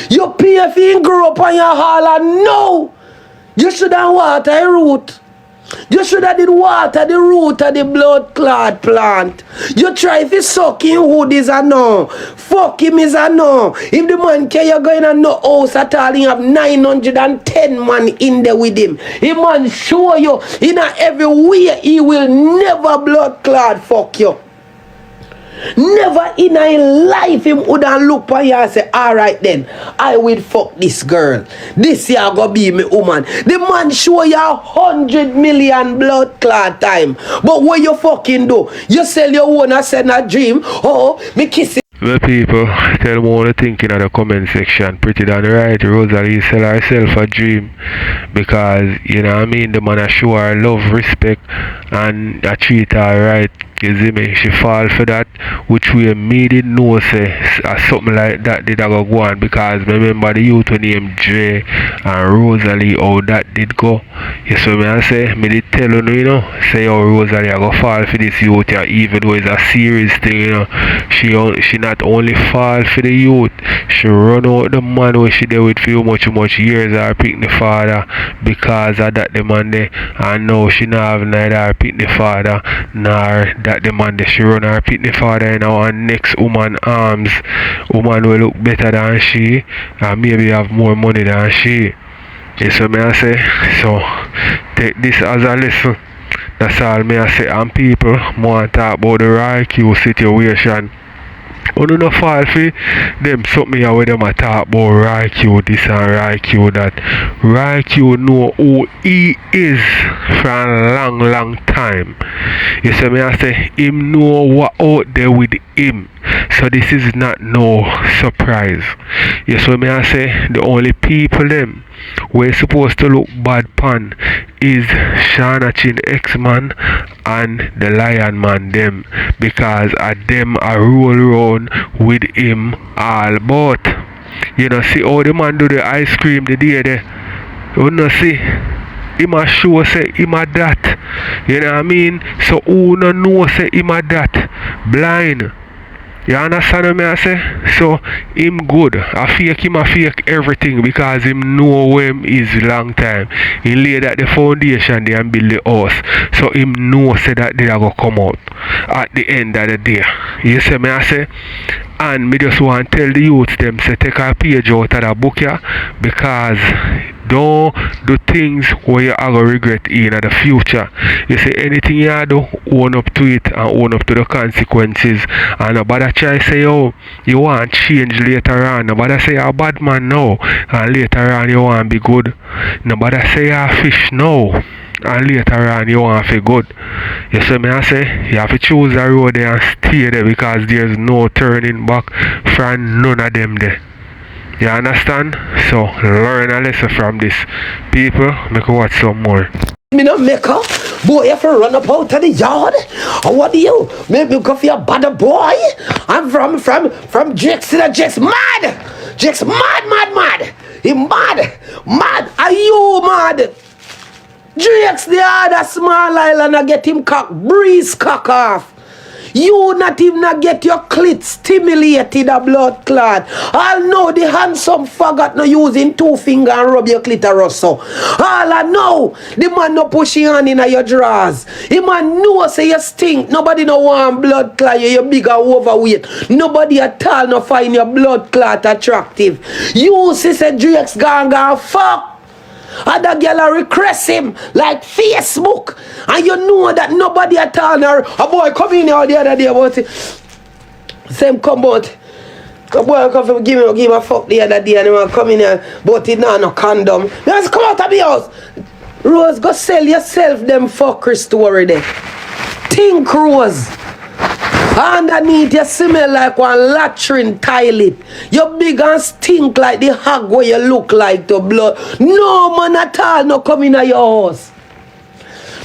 You pay for him grow up on your hall and no. You should have water a root. You should have did water the root of the blood clot plant. You try to suck him hood is a no. Fuck him is a no. If the man care you going to no house at all, he have 910 man in there with him. He man show you in every way he will never blood clot fuck you. Never in a life him would have look for you and say, alright then, I will fuck this girl. This year gonna be me woman. The man show you 100 million blood clot time. But what you fucking do? You sell your own and send a dream. Oh, me kiss it. Well, people, tell me what you think in the comment section. Pretty than right, Rosalie sell herself a dream because, you know what I mean, the man show her love, respect and treat her right. You see me? She fall for that, which we me did know say something like that did go on because remember the youth who named Jay and Rosealee how that did go. You see me I say me did tell you know, say how Rosealee I go fall for this youth here, even though it's a serious thing, you know. She not only fall for the youth, she run out the man who she there with for much years or pick the father because of that the man there, and now she not have neither her pick the father nor that the man there. She run her pick the father in our next woman arms. Woman will look better than she and maybe have more money than she. You see me I say? So take this as a lesson. That's all me I say. And people more talk about the RIQ situation. You don't fall for them something here where them a talk about RIQ this and RIQ that. RIQ know who he is for a long time. You see me I say him know what out there with him. So this is not no surprise. You see me I say the only people them we're supposed to look bad pan is Shana Chin X-Man and the Lion Man them, because of them a roll around with him all but. You know see how the man do the ice cream the day there. You know see him a show say him a that. You know what I mean? So who no know say him a that? Blind. You understand what I say? So him good. Him a fake everything because him know where him is long time. He laid at the foundation there and build the house. So him know say that they are gonna come out at the end of the day. You see me I say? And me just want to tell the youth them say take a page out of the book here, because don't do things where you are going to regret in the future. You say anything you do, own up to it and own up to the consequences. And nobody try say, oh, you want change later on. Nobody say you're a bad man now and later on you want to be good. Nobody say you're a fish now and later on you want to be good. You see me I say, you have to choose a road there and stay there, because there's no turning back from none of them there. You understand? So learn a lesson from this. People, make you watch some more. Me no make up. Boy, if you run up out of the yard, or what do you? Maybe go for your bad boy. I'm from Jake's to the Jake's mad. Jake's mad. He mad. Are you mad? Jake's the other small island and get him breeze cock off. You not even get your clit stimulated a blood clot. All know the handsome faggot no using 2 fingers and rub your clitoris so. All I know, the man no push your hand in your drawers. The man know say you stink. Nobody no want blood clot, you big and overweight. Nobody at all no find your blood clot attractive. You say Drake's gonna fuck. Other girl are request him like Facebook, and you know that nobody at all. A boy come in here the other day about it. Same come out. A boy come give me a fuck the other day, and he come in here, but it no condom. Just come out of the house. Rose, go sell yourself them fucker story there. Think Rose. Underneath you smell like one latrine toilet. You big and stink like the hog where you look like to blood. No man at all no come in your house.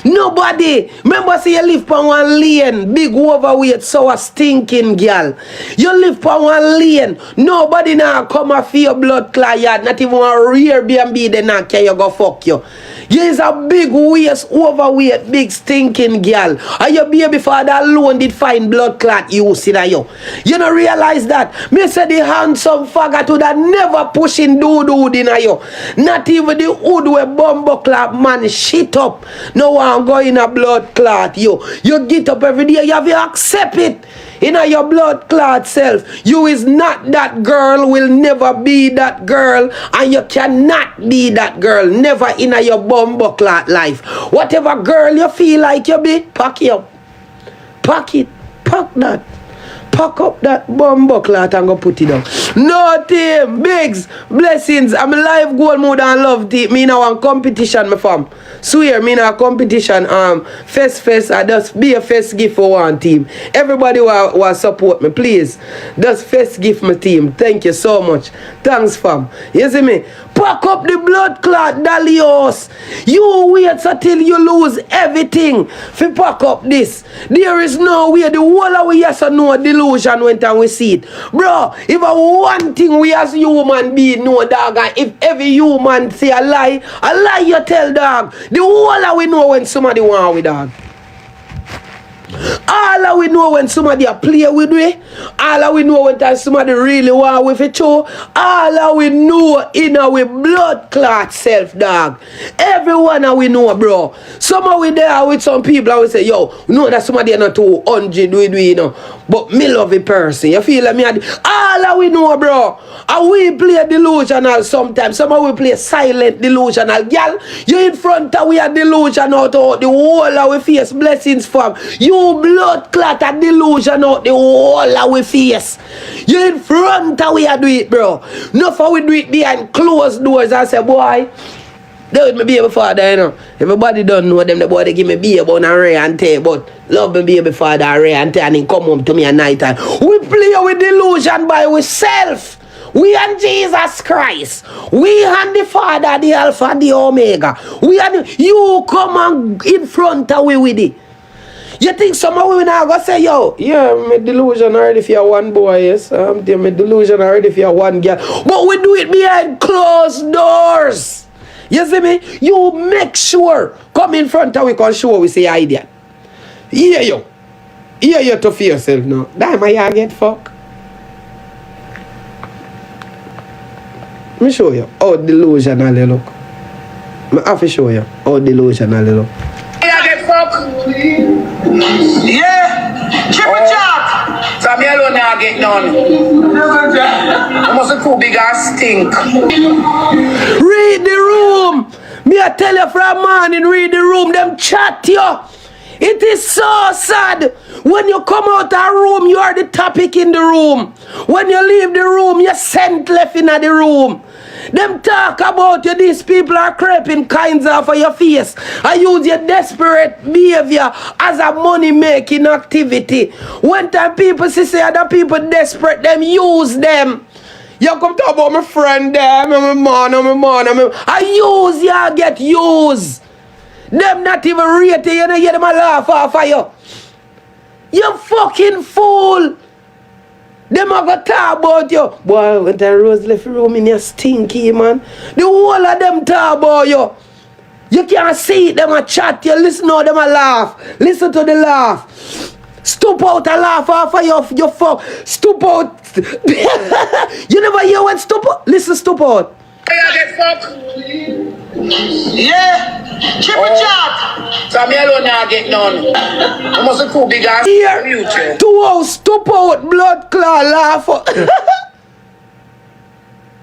Nobody. Remember say you live on one lane, big overweight, so a stinking girl. You live on one lane. Nobody now come off your blood clot yard. Not even a rear B&B they not care you go fuck you. You is a big waist, overweight, big stinking girl. And your baby father alone did find blood clot you see that you. You don't realize that. Me say the handsome faggot would have never pushing doo-doo in you. Not even the hood where bumbo clot man shit up. No one go in a blood clot you. You get up every day, you have to accept it. In your blood clot self. You is not that girl, will never be that girl, and you cannot be that girl. Never in your bumbo clot life. Whatever girl you feel like you be, pack it up. Pack it. Pack that. Pack up that bumbo clot and go put it down. No team, bigs, blessings. I'm a live goal mode and love team. Me now on competition, my fam. Swear, me now competition. Fest, I just be a fest gift for one team. Everybody will support me, please. Just fest gift my team. Thank you so much. Thanks, fam. You see me? pack up the blood clot Dalios. You wait until you lose everything fi pack up this. There is no way. The whole of we yes or no delusion went and we see it. Bro, if a one thing we as human being know, dog, and if every human say a lie you tell, dog. The whole of we know when somebody want with, dog. All of we know when somebody a play with we. All of we know when time somebody really want with it too. All of we know in our blood clot self, dog. Everyone of we know, bro. Some of we there with some people and we say, yo, we know that somebody are not 200 with we, you know. But me love a person. You feel like me? All of we know, bro. And we play delusional sometimes. Some of we play silent delusional. Girl, you in front of we are delusional out the whole of we face blessings from. You blood clot a delusion out the whole of we face. You in front of we are do it, bro. Enough of we do it behind closed doors and say, boy, they with me baby father, you know. Everybody don't know them, the boy they give me beer about and Ray and Tay, but love me baby father Ray and Tay and he come home to me at night time. We play with delusion by ourselves. We and Jesus Christ. We and the Father, the Alpha, the Omega. We and you come and in front of we with it. You think some of women are going to say, yo, yeah, me delusion already if you're one boy, yes. Me delusion already if you're one girl. But we do it behind closed doors. You see me? You make sure. Come in front of we can show we say idea. Hear you. Hear you to fear yourself now. Damn, I get fucked. Let me show you how delusional you look. I have to show you how delusional you look. I get fucked. Yeah. Triple chop. So me alone now get done. I must too big and stink. Read the room. Me I tell you from morning, read the room. Them chat you. It is so sad. When you come out of room, you are the topic in the room. When you leave the room, you're scent left in the room. Them talk about you, these people are creping kinds off of your face. I use your desperate behavior as a money-making activity. One time people say other people desperate, them use them. You come talk about my friend there, my man. I use you, I get used. Them not even rate you, you know, hear them a laugh off of you. You fucking fool. Them a go talk about you. Boy, when the Rose left the room in your stinky, man. The whole of them talk about you. You can't see it, them a chat you. Listen to them a laugh. Listen to the laugh. Stoop out a laugh off of your fuck. Stoop out. You never hear when stoop out? Listen, stoop out. I get fucked. Yeah. Triple chop. So me alone now get done. I must too big and here. 2 hours, stoop out, blood clot, laugh.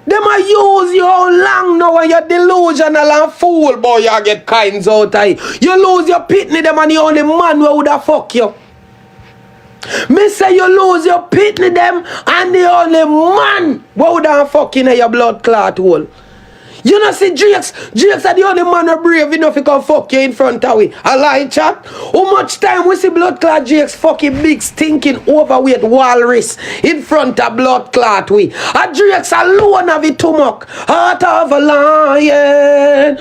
Them a use you how long now when you're delusional and fool, boy, you get kinds out of it. You lose your pitney them and the only man who would have fuck you. Me say you lose your pitney them and the only man who would have fuck in your blood clot hole. You know see Jakes are the only man who brave enough to come fuck you in front of we. A lie chat. How much time we see blood clot Jakes fucking big stinking overweight walrus in front of blood clot we. A Jakes alone have it too much. Heart of a lion.